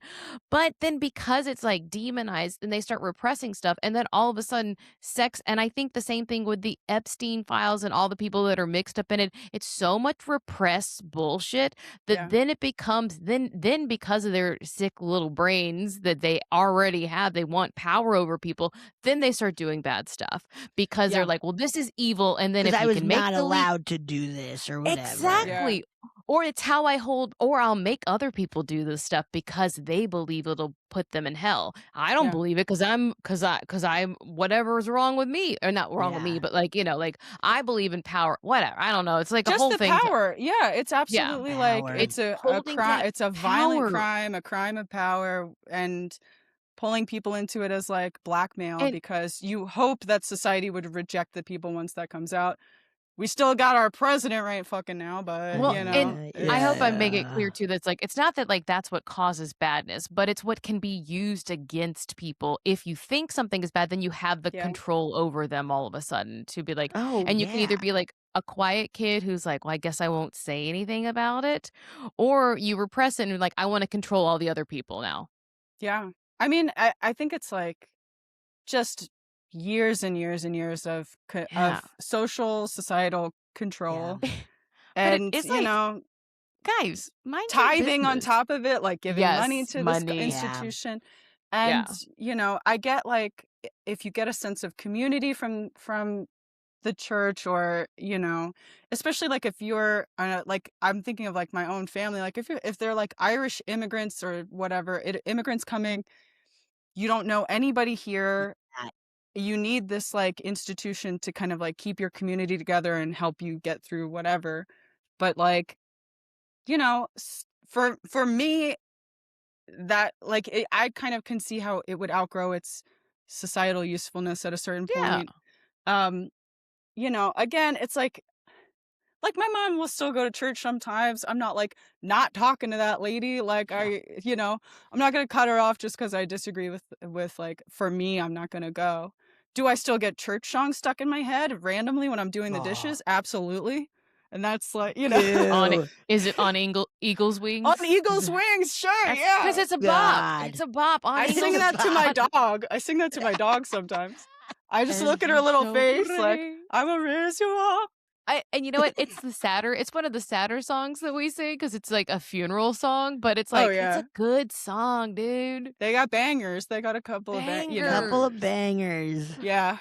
But then because it's like demonized and they start repressing stuff, and then all of a sudden, sex, and I think the same thing with the Epstein files and all the people that are mixed up in it. It's so much repressed bullshit that yeah, then it becomes then because of their sick little brains that they already have, they want power over people. Then they start doing bad stuff because they're yeah, like, well, this is evil, and then Because if I you was can make not the leap. allowed to do this or whatever. yeah, Exactly. Or it's how I hold, or I'll make other people do this stuff because they believe it'll put them in hell. I don't yeah. believe it because I'm whatever's wrong with me, or not wrong with me, Yeah. but like, like I believe in power, whatever. I don't know. It's like a Just whole the thing. power. Yeah, it's Yeah. absolutely like Power. it's It's a holding crime. that It's a violent power. crime, a crime of power, and pulling people into it as like blackmail And because you hope that society would reject the people once that comes out. We still got our president right fucking now, but well, and I hope it's I make it Yeah. clear too that's like it's not that like that's what causes badness, but it's what can be used against people. If you think something is bad, then you have the yeah, control over them all of a sudden to be like, Oh, and you can either yeah. be like a quiet kid who's like, well, I guess I won't say anything about it, or you repress it and you're like, I want to control all the other people now. yeah. I mean, I think it's like just years and years and years of Yeah. social societal Yeah. control, But it and is like, guys, mind your tithing on business. top of it, like giving money Yes, to this money. Yeah. institution. Yeah. And, I get like if you get a sense of community from the church or, especially like if you're like I'm thinking of like my own family, like if they're like Irish immigrants or whatever, immigrants coming, you don't know anybody here. Yeah. You need this like institution to kind of like keep your community together and help you get through whatever. But like for me, that like I kind of can see how it would outgrow its societal usefulness at a certain Yeah. point. Um, again, it's like my mom will still go to church sometimes. I'm not like not talking to that lady. Like Yeah. I'm not gonna cut her off just because I disagree with like for me, I'm not gonna go. Do I still get church songs stuck in my head randomly when I'm doing the Oh. dishes? Absolutely. And that's like, On it, Ew. is it on Eagle's on Wings? Eagle's Wings, sure, That's because yeah. it's a bop. God. It's a bop on I It's sing Eagle's. a that to my bop. dog. I sing that to my dog sometimes. I just look As at her you little shall face like, pray. I will raise you up. And you know what? It's one of the sadder songs that we sing because it's like a funeral song, but it's Oh like, it's yeah. a good song, dude. They got bangers. They got a couple of Couple of Bangers. bangers. Yeah.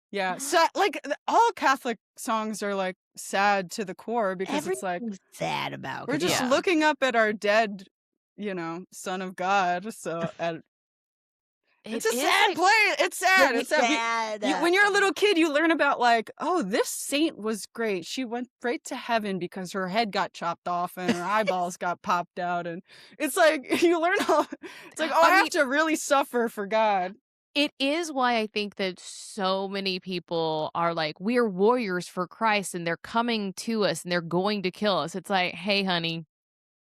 Yeah. So like all Catholic songs are like sad to the core because it's like Everything's sad about we're just Yeah. Catholicism. looking up at our dead, Son of God. So it's It a is sad like, play. It's sad. Very It's sad. sad. When you're a little kid, you learn about like, oh, this saint was great. She went right to heaven because her head got chopped off and her eyeballs got popped out. And it's like you learn all. It's like, oh, I I have mean, to really suffer for God. it is why I think that so many people are like, we're warriors for Christ and they're coming to us and they're going to kill us. It's like, hey, honey,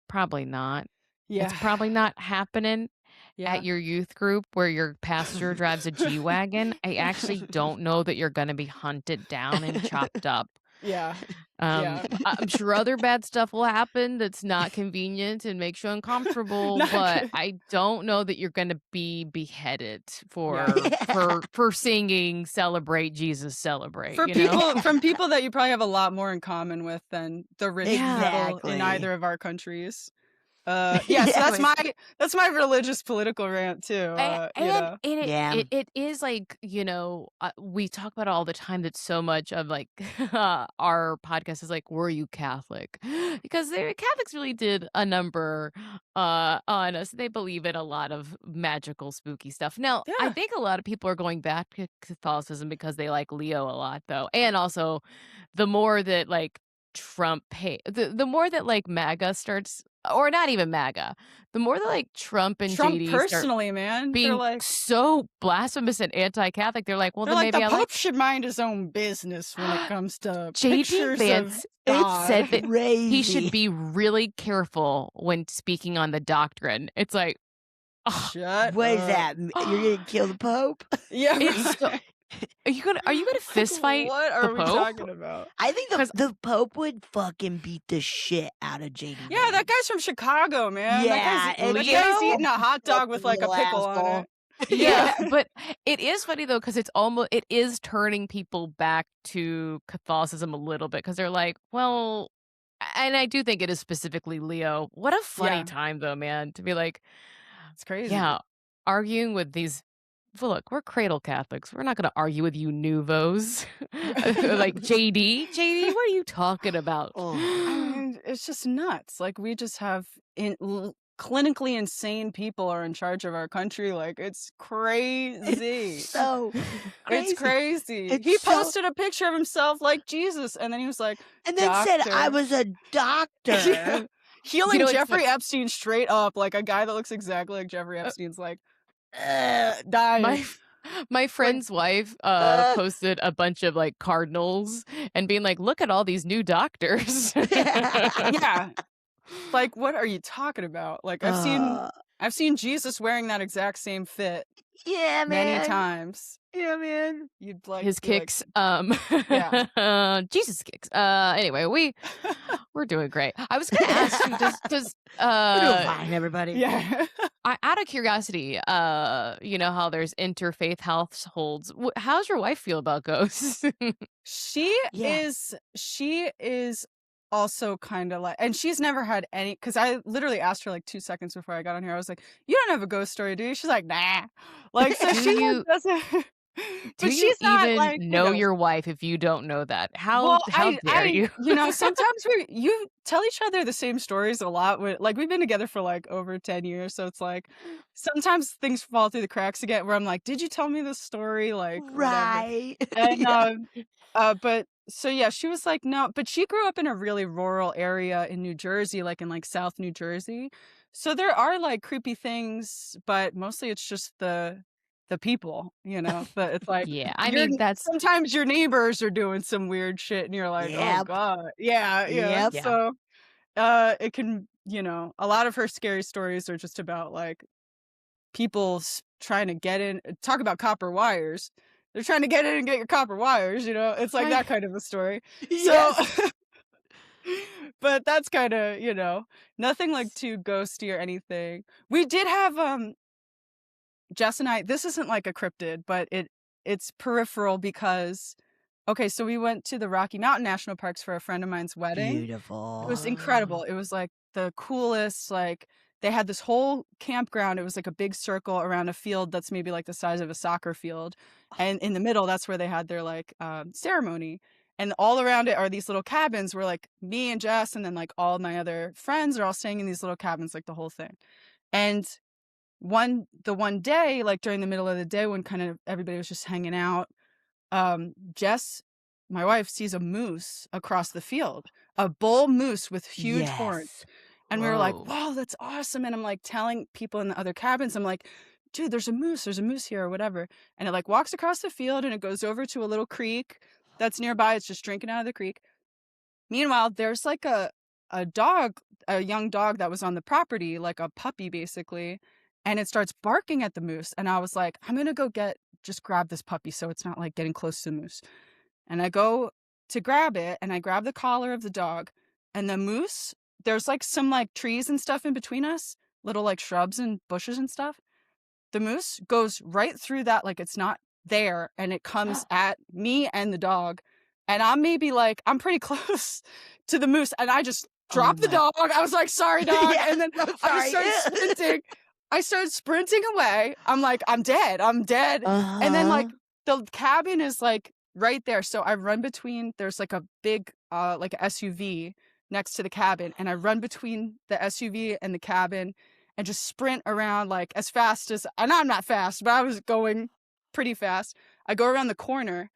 probably not. It's Yeah. probably not happening Yeah. at your youth group where your pastor drives a G-Wagon. I actually don't know that you're going to be hunted down and chopped up. Yeah. Yeah. I'm sure other bad stuff will happen that's not convenient and makes you uncomfortable, Not but good. I don't know that you're going to be beheaded Yeah. for singing "Celebrate Jesus, Celebrate." For You know? people from people that you probably have a lot more in common with than the rich Yeah. people in Exactly. either of our countries. Yeah, so Yeah. that's my religious political rant too. And Yeah. it is like, we talk about it all the time that so much of like our podcast is like, were you Catholic? Because the Catholics really did a number on us. They believe in a lot of magical, spooky stuff. Now, I Yeah. think a lot of people are going back to Catholicism because they like Leo a lot, though. And also, the more that like the more that like MAGA starts, or not even MAGA, the more that like Trump and Trump JD start personally, man, being so blasphemous and anti-Catholic, they're like, well, they're then like the maybe I like Pope should mind his own business when it comes to JD pictures of Vance God. said that he Crazy. should be really careful when speaking on the doctrine. It's like, oh, Shut What is up. that? You're gonna kill the Pope? Yeah, it's so, right. are you gonna fist fight What the are we Pope? talking about? I think the 'Cause- the Pope would fucking beat the shit out of JD. Yeah, that guy's from Chicago, man. Yeah, that and guy's Leo- eating a hot dog with like a Little pickle on asshole. it. Yeah, but it is funny though because it is turning people back to Catholicism a little bit because they're like, well, and I do think it is specifically Leo. What a funny Yeah. time though, man, to be like, It's crazy. yeah, arguing with these. Well, look, we're cradle Catholics. We're not going to argue with you nouveaux. Like JD, what are you talking about? Oh. I mean, it's just nuts. Like we just have clinically insane people are in charge of our country. Like it's crazy. So crazy. It's crazy. It's He so- posted a picture of himself like Jesus, and then he was like, And then said "Doctor." I was a doctor. Yeah. Healing You know, it's Jeffrey like- Epstein straight up, like a guy that looks exactly like Jeffrey Epstein's like, dying. My friend's wife posted a bunch of like cardinals and being like, look at all these new doctors. Yeah. Like, what are you talking about? Like, I've seen Jesus wearing that exact same fit Yeah, man. many times. Yeah, man. You'd like His be like, kicks, Jesus kicks. Anyway, we're doing great. I was gonna ask you, does We're doing fine, everybody. yeah. out of curiosity, you know how there's interfaith households. How's your wife feel about ghosts? She Yeah. is also kind of like, and she's never had any, because I literally asked her like 2 seconds before I got on here. I was like, "You don't have a ghost story, do you?" She's like, "Nah." Like, so Do she like, you- doesn't. Do But you she's not even like, know your wife if you don't know that? How Well, dare you? You know, sometimes you tell each other the same stories a lot. Like we've been together for like over 10 years, so it's like sometimes things fall through the cracks again. Where I'm like, "Did you tell me this story?" Like, whatever. Right. And Yeah. but so yeah, she was like, no, but she grew up in a really rural area in New Jersey, like in like South New Jersey. So there are like creepy things, but mostly it's just the people, you know. But it's like, Yeah, I mean that's sometimes your neighbors are doing some weird shit, and you're like, oh Yep. god, yeah. Yep. Yeah. So, it can, a lot of her scary stories are just about like people trying to get in. Talk about copper wires. They're trying to get in and get your copper wires, you know? It's like that kind of a story. Yes. So, but that's kind of, nothing like too ghosty or anything. We did have, Jess and I, this isn't like a cryptid, but it's peripheral because, okay, so we went to the Rocky Mountain National Parks for a friend of mine's wedding. Beautiful. It was incredible. It was like the coolest, like they had this whole campground. It was like a big circle around a field that's maybe like the size of a soccer field. And in the middle, that's where they had their like ceremony. And all around it are these little cabins where like me and Jess and then like all my other friends are all staying in these little cabins, like the whole thing. And the one day, like during the middle of the day when kind of everybody was just hanging out, Jess, my wife, sees a moose across the field, a bull moose with huge horns. Yes. And we were like, Whoa. wow, that's awesome. And I'm like telling people in the other cabins, I'm like, dude, there's a moose here or whatever. And it like walks across the field and it goes over to a little creek that's nearby. It's just drinking out of the creek. Meanwhile, there's like a young dog that was on the property, like a puppy basically. And it starts barking at the moose. And I was like, I'm going to go just grab this puppy so it's not like getting close to the moose. And I go to grab it and I grab the collar of the dog. And the moose, there's like some like trees and stuff in between us, little like shrubs and bushes and stuff. The moose goes right through that like it's not there. And it comes at me and the dog. And I'm maybe like, I'm pretty close to the moose. And I just Oh drop the my dog. I was like, sorry, dog. Yeah, And then I'm I sorry. started sprinting. I started sprinting away. I'm like, I'm dead. I'm dead. And then Uh-huh. like the cabin is like right there. So I run between, there's like a big like a SUV next to the cabin. And I run between the SUV and the cabin and just sprint around like as fast as, and I'm not fast, but I was going pretty fast. I go around the corner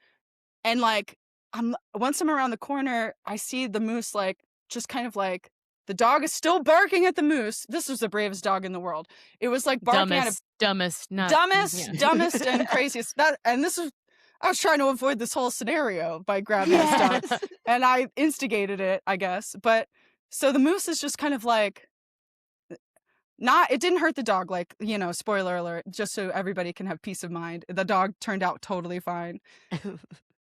and like once I'm around the corner, I see the moose like just kind of like the dog is still barking at the moose. This was the bravest dog in the world. It was like barking at a Dumbest, not yeah. dumbest and craziest. And this was I was trying to avoid this whole scenario by grabbing this dog. Yes. And I instigated it, I guess. But so the moose is just kind of like it didn't hurt the dog, like, spoiler alert, just so everybody can have peace of mind. The dog turned out totally fine.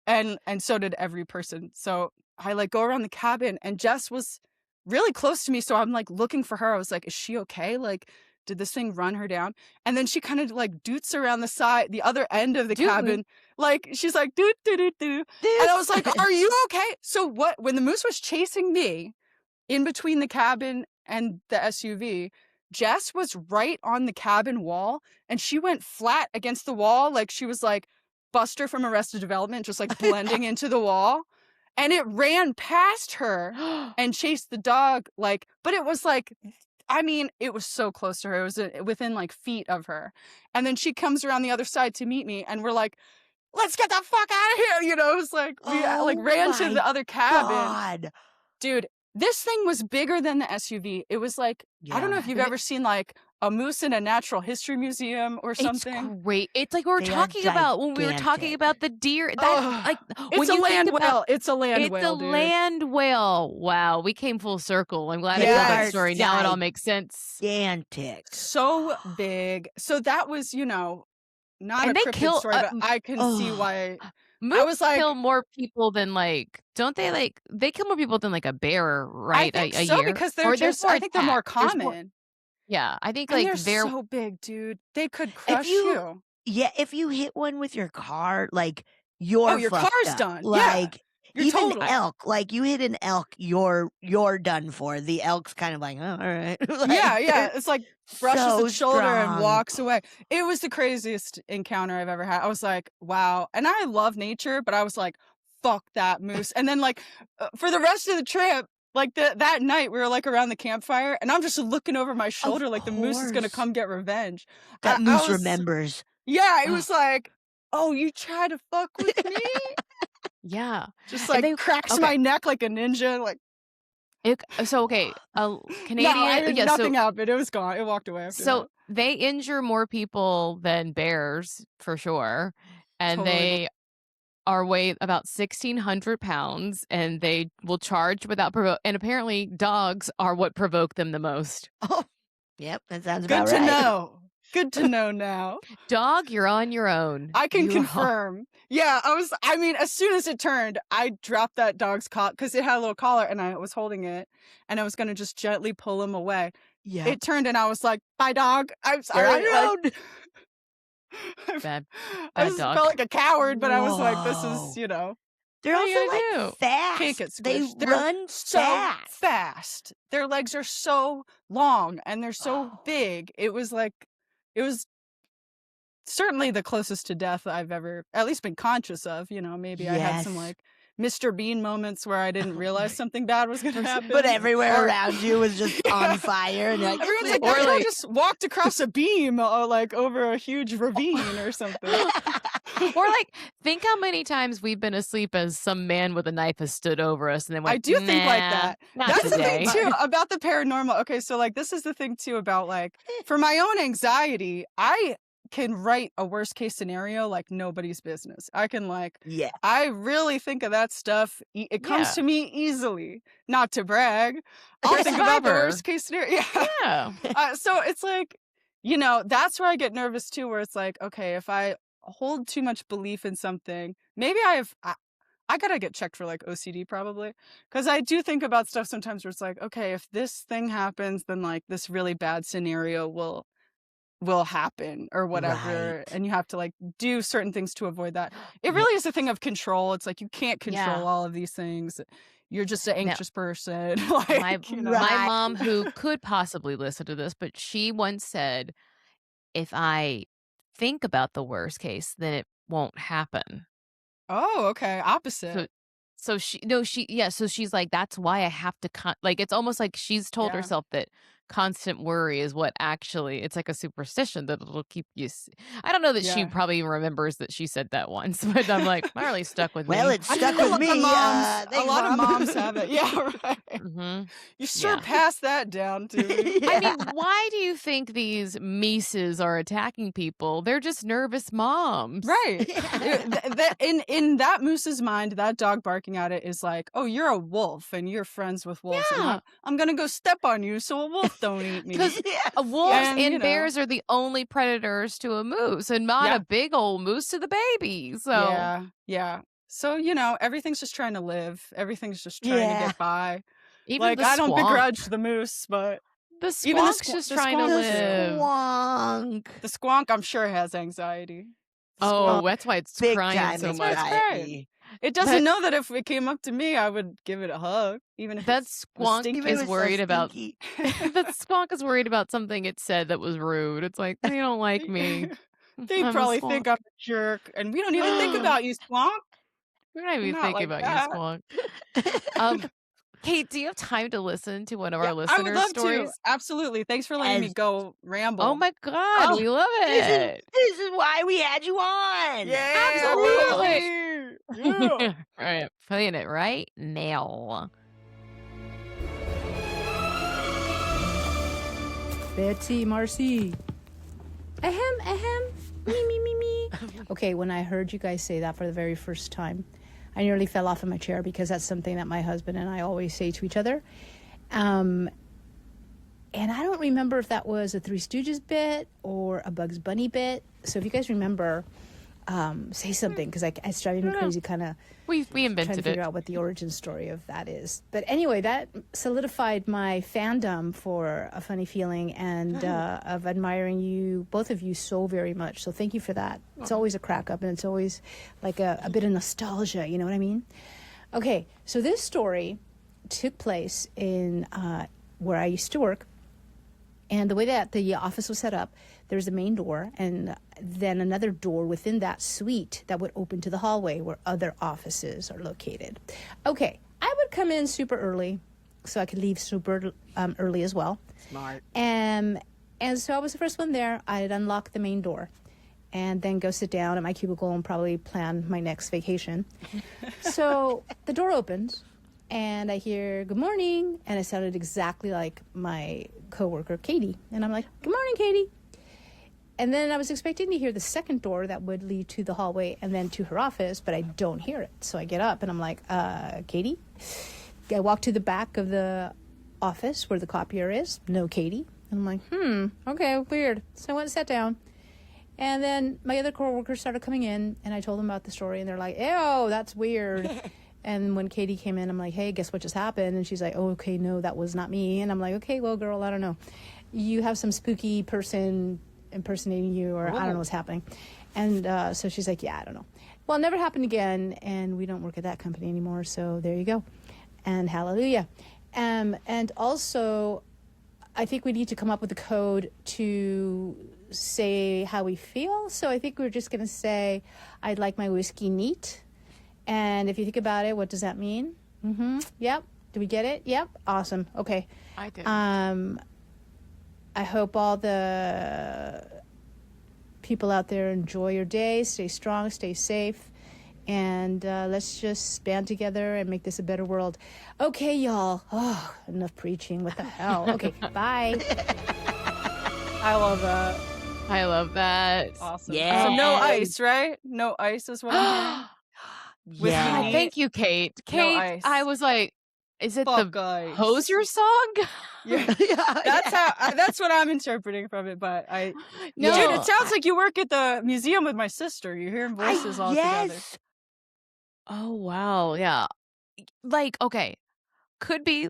And so did every person. So I like go around the cabin and Jess was really close to me. So I'm like looking for her. I was like, is she okay? Like, did this thing run her down? And then she kind of like doots around the other end of the cabin. Like she's like, doot, doot, doot, doot. And I was like, are you okay? So when the moose was chasing me in between the cabin and the SUV, Jess was right on the cabin wall and she went flat against the wall. Like she was like Buster from Arrested Development, just like blending into the wall. And it ran past her and chased the dog. Like, but it was like, I mean, it was so close to her. It was within like feet of her. And then she comes around the other side to meet me and we're like, let's get the fuck out of here. It was like, we like ran to the other cabin. God. Dude, this thing was bigger than the SUV. It was like, I don't know if you've ever seen like a moose in a natural history museum or something. It's great. It's like we were They are talking about when we were talking gigantic. about the deer. That like It's when a you think land about whale. It's a land it's whale, a dude. land whale. Wow, we came full circle. I'm glad I They told that are story. Now it all makes sense. Gigantic. So big. So that was, not And a they cryptid kill story, but I can see why. Moose was like- kill more people than like, don't they? Like they kill more people than like a bear, right? I think a so year because Or they're there's just, I think they're more attack. There's common. Yeah, I think And like they're so big, dude. They could If crush you. Yeah, if you hit one with your car, like your your fucked car's up. done. Yeah. Like You're even totally. elk, like you hit an elk, you're done for. The elk's kind of like, oh, all right. Like, Yeah. they're It's like brushes so the shoulder and strong. walks away. It was the craziest encounter I've ever had. I was like, wow. And I love nature, but I was like, fuck that moose. And then like for the rest of the trip, like that night we were like around the campfire and I'm just looking over my shoulder like the moose is going to course. come get revenge. That I moose was- remembers. Yeah, it was like, oh, you tried to fuck with me? Yeah. Just And like they- cracks okay. my neck like a ninja. Like So okay, a Canadian. no, yeah, nothing happened. It was gone. It walked away after so that. they injure more people than bears for sure, and Totally. they are weigh about 1,600 pounds, and they will charge without provoke. And apparently, dogs are what provoke them the most. Oh, yep, that sounds Good about to right. know. Good to know now. Dog, you're on your own. I can You are- confirm. Yeah, as soon as it turned, I dropped that dog's collar because it had a little collar and I was holding it and I was going to just gently pull him away. Yeah. It turned and I was like, bye, dog. I'm sorry. You're on your own. Bad I bad just dog. felt like a coward, but I was like, this Whoa. is, They're What are you also gonna like do? fast. Can't get They squished. They're run so fast. fast. Their legs are so long and they're so Oh. big. It was certainly the closest to death I've ever at least been conscious of. Maybe I had some Yes. like Mr. Bean moments where I didn't realize something bad was going to happen. But everywhere Or- around you was just Yeah. on fire, and you're like, Everyone's like, Or that guy like- just walked across a beam, like over a huge ravine or something. Or like, think how many times we've been asleep as some man with a knife has stood over us and then went, I do think like "Nah, that. not That's today." the thing too about the paranormal. Okay, so like this is the thing too about like for my own anxiety, I can write a worst case scenario like nobody's business. I can like yeah. I really think of that stuff. It comes Yeah. to me easily. Not to brag. I'll You're a think about the survivor. worst case scenario. Yeah. Yeah. So it's like, that's where I get nervous too, where it's like, okay, if I hold too much belief in something, maybe I gotta get checked for like OCD probably. Because I do think about stuff sometimes where it's like, okay, if this thing happens, then like this really bad scenario will will happen or whatever, Right. and you have to like do certain things to avoid that. It Yeah. really is a thing of control. It's like you can't control Yeah. all of these things. You're just an Now, anxious person. my Like, my Right. mom, who could possibly listen to this, but she once said, if I think about the worst case, then it won't happen. Oh, okay. So Opposite. so she no, she yeah, so she's like, that's why I have to like, it's almost like she's told Yeah. herself that constant worry is what actually, it's like a superstition that it'll keep you I don't know that she Yeah. probably even remembers that she said that once, but I'm like, that really stuck with Well, me. it I stuck think a with lot of me. moms, a Thanks, lot of Mom. moms have it. Yeah, right. Hmm. You sure Yeah. passed that down to me. I Yeah. mean, why do you think these Mises are attacking people? They're just nervous moms. Right. Yeah. In that moose's mind, that dog barking at it is like, oh, you're a wolf and you're friends with wolves, and Yeah. I'm gonna go step on you so a wolf don't eat me. Because Yes. wolves Yes. And and bears are the only predators to a moose, and not yeah, a big old moose to the baby. So yeah. So everything's just trying to live. Everything's just trying to Yeah. get by. even Like the I don't squonk, begrudge the moose, but the even squonk's just the trying to squonk The too. live. squonk. The squonk, I'm sure, has anxiety. The Oh, squonk, that's why it's Big crying time so that's why much. it's crying. anxiety. It doesn't That know that if it came up to me, I would give it a hug, even if that it was squonk Even if stinky. it is was so worried about stinky. that squonk is worried about something it said that was rude. It's like, they don't like me. They I'm a probably squonk. think I'm a jerk, and we don't even think about you, squonk. We're not We're even not thinking like about you, that. squonk. Um, Kate, do you have time to listen to one of Yeah, our I would listeners' love to. stories? Absolutely. Thanks for letting me Yes. go Oh ramble. my God, Oh, we love it. This is why we had you on. yeah, Absolutely. baby. Yeah. All right, playing it right now. Betsy, Marcy. Ahem, ahem. Me. Okay, when I heard you guys say that for the very first time, I nearly fell off of my chair because that's something that my husband and I always say to each other. And I don't remember if that was a Three Stooges bit or a Bugs Bunny bit. So if you guys remember, say something, because it's driving me crazy, kind of We trying to invented figure it. out what the origin story of that is. But anyway, that solidified my fandom for A Funny Feeling and of admiring you, both of you, so very much. So thank you for that. It's always a crack up, and it's always like a bit of nostalgia, you know what I mean? Okay, so this story took place in where I used to work. And the way that the office was set up, there's a main door and then another door within that suite that would open to the hallway where other offices are located. Okay, I would come in super early so I could leave super early as well. Smart. And so I was the first one there. I'd unlock the main door and then go sit down at my cubicle and probably plan my next vacation. So the door opens and I hear, "Good morning," and it sounded exactly like my coworker, Katie. And I'm like, "Good morning, Katie." And then I was expecting to hear the second door that would lead to the hallway and then to her office, but I don't hear it. So I get up and I'm like, Katie? I walk to the back of the office where the copier is. No Katie. And I'm like, okay, weird. So I went and sat down. And then my other coworkers started coming in, and I told them about the story, and they're like, "Ew, that's weird." And when Katie came in, I'm like, "Hey, guess what just happened?" And she's like, "Oh, okay, no, that was not me." And I'm like, "Okay, well, girl, I don't know. You have some spooky person impersonating you, or I don't know what's happening." And so she's like, "Yeah, I don't know." Well, it never happened again, and we don't work at that company anymore, so there you go. And hallelujah. And also, I think we need to come up with a code to say how we feel. So I think we're just going to say, "I'd like my whiskey neat." And if you think about it, what does that mean? Yep. Do we get it? Yep. Awesome. Okay. I did. I hope all the people out there enjoy your day. Stay strong, stay safe. And let's just band together and make this a better world. Okay, y'all. Oh, enough preaching. What the hell? Okay, bye. I love that. I love that. Awesome. Yeah. So no ice, right? No ice is what I'm hearing. Whiskey Yeah. neat. Thank you, Kate. No Kate, ice. I was like, is it Fuck the ice. Hosier song? Yeah. That's what I'm interpreting from it. But No. dude, it sounds like you work at the museum with my sister. You're hearing voices all together. Yes. Oh, wow. Yeah. Like, okay. Could be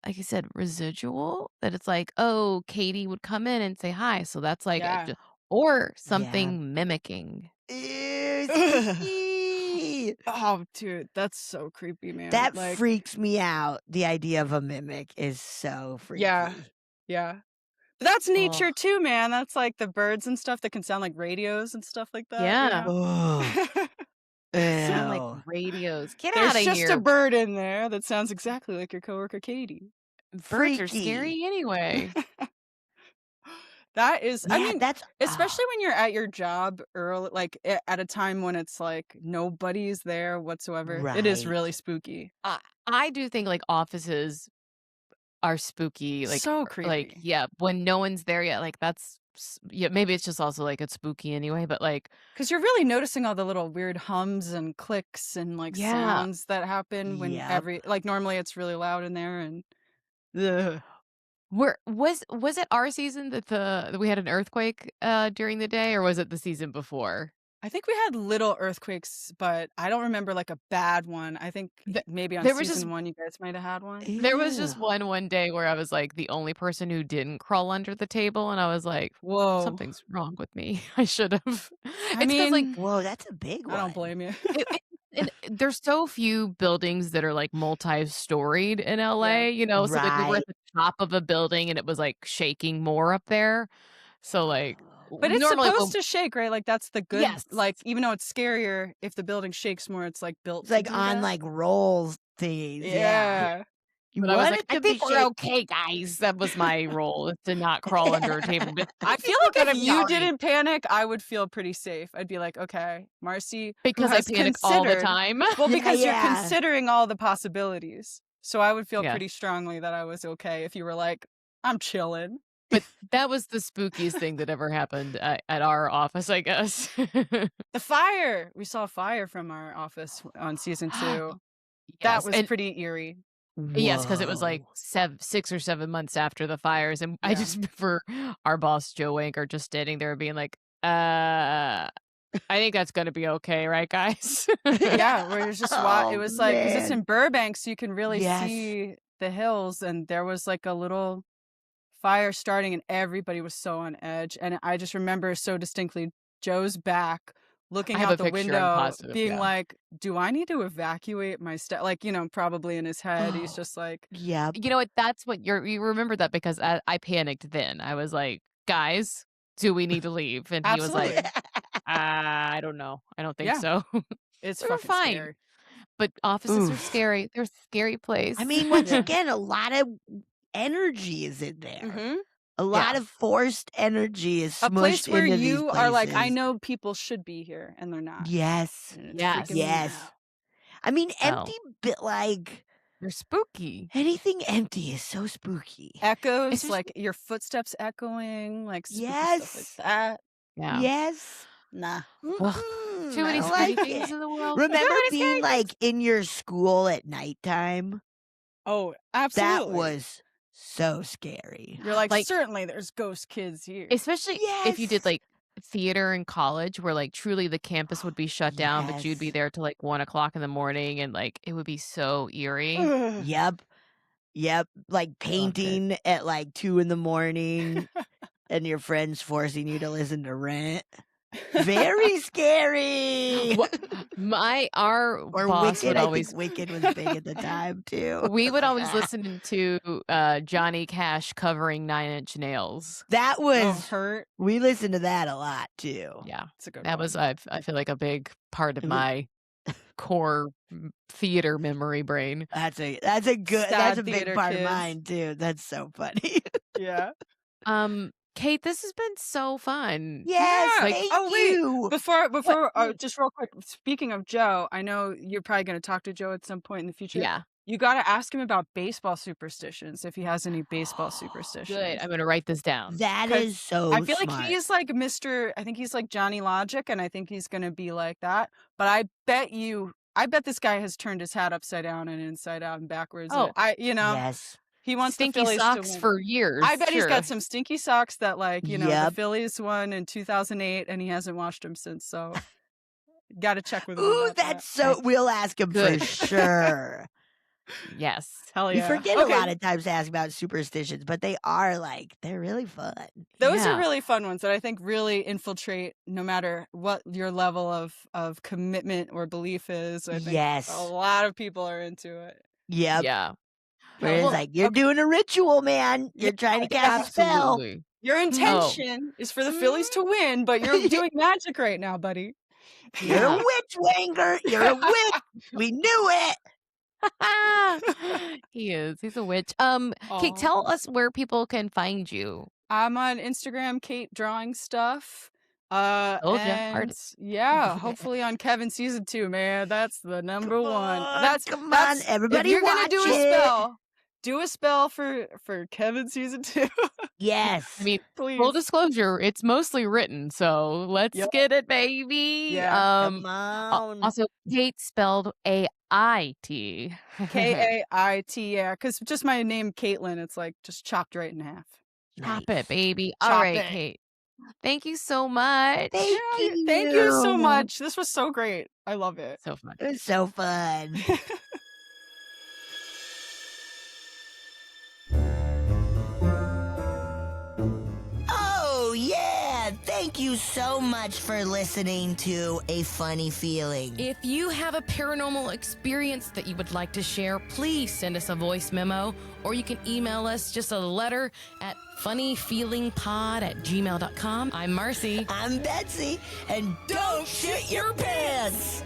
like you said, residual that it's like, oh, Katie would come in and say hi. So that's like, Yeah. or Yeah. something mimicking. Ew, Ugh. spooky. Oh, dude, that's so creepy, man. That Like, freaks me out. The idea of a mimic is so freaky. yeah, yeah. But that's Oh. nature too, man. That's like the birds and stuff that can sound like radios and stuff like that. Yeah. Oh, Sound like ew. radios. Get There's out of just a here. bird in there that sounds exactly like your coworker Katie. Birds are Freaky. scary anyway. That is, I Yeah, mean, that's especially when you're at your job early, like at a time when it's like nobody's there whatsoever. It is right. really spooky. I do think like offices are spooky. Like, So like creepy. yeah, when no one's there yet, like yeah, maybe it's just also like it's spooky anyway, but like, Because you're really noticing all the little weird hums and clicks and like yeah. sounds that happen when Yep. like normally it's really loud in there and ugh. Where was it our season that we had an earthquake during the day, or was it the season before? I think we had little earthquakes, but I don't remember like a bad one. I think maybe on There was season just 1 you guys might have had one. there was just Ew. one day where I was like the only person who didn't crawl under the table, and I was like, Whoa. something's wrong with me. I should have. I It's because like mean, Whoa, that's a big I don't one. blame you. there's so few buildings that are like multi-storied in Yeah. LA, you know. So like we were Right. at the top of a building and it was like shaking more up there. So like But it's normally supposed to shake, right? Like that's the good, yes, like even though it's scarier, if the building shakes more, it's like built It's to like do on that. like rolls thingies. Yeah. Yeah. You but I was want like, it I to be think we're shake. okay, guys. That was my role, is to not crawl under a table. But I I feel we're like gonna if be you all right. didn't panic, I would feel pretty safe. I'd be like, okay, Marcy, who Because I has panic all the considered, time. well, because you're Yeah. considering all the possibilities. So I would feel Yeah. pretty strongly that I was okay if you were like, I'm chilling. But that was the spookiest thing that ever happened at our office, I guess. The fire. We saw a fire from our office on season 2. That Yes, was and pretty eerie. yes, because it was like Whoa. 6 or 7 months after the fires, and I Yeah. just remember our boss Joe Anchor just standing there being like, I think that's gonna be okay, right, guys? Yeah, where it's just it Oh was like, because it's man. in Burbank, so you can really Yes. see the hills, and there was like a little fire starting, and everybody was so on edge. And I just remember so distinctly Joe's back, looking I have out a the picture. I'm window, positive. being Yeah. like, "Do I need to evacuate my stuff?" Like, probably in his head, he's Oh. just like, Yep. You know what? That's what you remember that because I panicked then. I was like, guys, do we need to leave? And he was like, "Absolutely, I don't know. I don't think yeah, so. it's We were fucking fine. scary." But offices are Oof. scary. They're a scary place. I mean, once Yeah. again, a lot of energy is in there. hmm A lot Yeah. of forced energy is A place smushed where into these you are like, I places. know people should be here, and they're not, Yes. and it's Yes. freaking me Yes. out. I mean, So empty bit like they're spooky. anything empty is so spooky. Echoes, Especially like your footsteps echoing, like spooky stuff like Yes. that. yeah. Yes. Nah. Ugh, Mm-mm, too I many don't spooky like things it. in the world. Remember many being scary like in your school at nighttime? Oh, That absolutely. was so scary. You're like, Like, certainly there's ghost kids here. especially if you did Yes. like theater in college where like truly the campus would be shut down, but you'd be Yes. there till like 1 o'clock in the morning and like it would be so eerie. Ugh. Yep. Yep. Like Loved it. painting at like 2 a.m. and your friends forcing you to listen to Rent. Very scary. Our Or boss Wicked. would I always think Wicked was big at the time too. we would always listen to Johnny Cash covering 9 Inch Nails. That Oh, was hurt. we listened to that a lot too. Yeah. It's a good That one. was I feel like a big part of Mhm. my core theater memory brain. That's a good that's Sad a big theater part of kids. mine too. That's so funny. Yeah. Kate, this has been so fun. Yes, Yeah. Like, thank Oh, wait. you. Before, just real quick, speaking of Joe, I know you're probably going to talk to Joe at some point in the future. yeah, You got to ask him about baseball superstitions, if he has any baseball good. superstitions. I'm gonna write this down. That 'Cause is so I feel like smart. he's like I think he's like Johnny Logic, and I think he's going to be like that. But I bet this guy has turned his hat upside down and inside out and backwards. Oh, Yes. He wants the stinky Phillies to socks win. for years. I bet he's sure. got some stinky socks that, like, the Yep. Phillies won in 2008, and he hasn't washed them since. So, got to check with him Ooh, about that. that's so. We'll ask him Good. for sure. Yes. Hell We yeah. forget a Okay. lot of times to ask about superstitions, but they are like, they're really fun. Those Yeah. are really fun ones that I think really infiltrate no matter what your level of commitment or belief is. I think a Yes. lot of people are into it. Yep. Yeah. Where it's Well, like, you're Okay. doing a ritual, man. Yeah, You're trying to cast a spell. absolutely. your Oh, intention is for the Phillies to win, but you're doing magic right now, buddy. You're a yeah. witch, Wanger. You're a witch. We knew it. He is. He's a witch. Kate, Aw. tell us where people can find you. I'm on Instagram, Kate Drawing Stuff. Told ya. And Hard. yeah, hopefully on Kevin season 2, man. That's the number Come one. on, come on, If everybody you're gonna watch do a it. spell, do a spell for Kevin season 2. I Yes. mean, Please. full disclosure, it's mostly written, so let's Yep. get it, baby. Yeah. Come on. Also, Kate spelled A-I-T. Kait, yeah, because just my name, Caitlin, it's like just chopped right in half. Chop Nice. it, baby. All Chop right, it. Kate. Thank you so much. Thank Thank you so you. much. This was so great. I love it. So fun. It was so fun. Oh, yeah. Thank you so much for listening to A Funny Feeling. If you have a paranormal experience that you would like to share, please send us a voice memo, or you can email us just a letter at funnyfeelingpod@gmail.com. I'm Marcy. I'm Betsy, and don't shit your pants.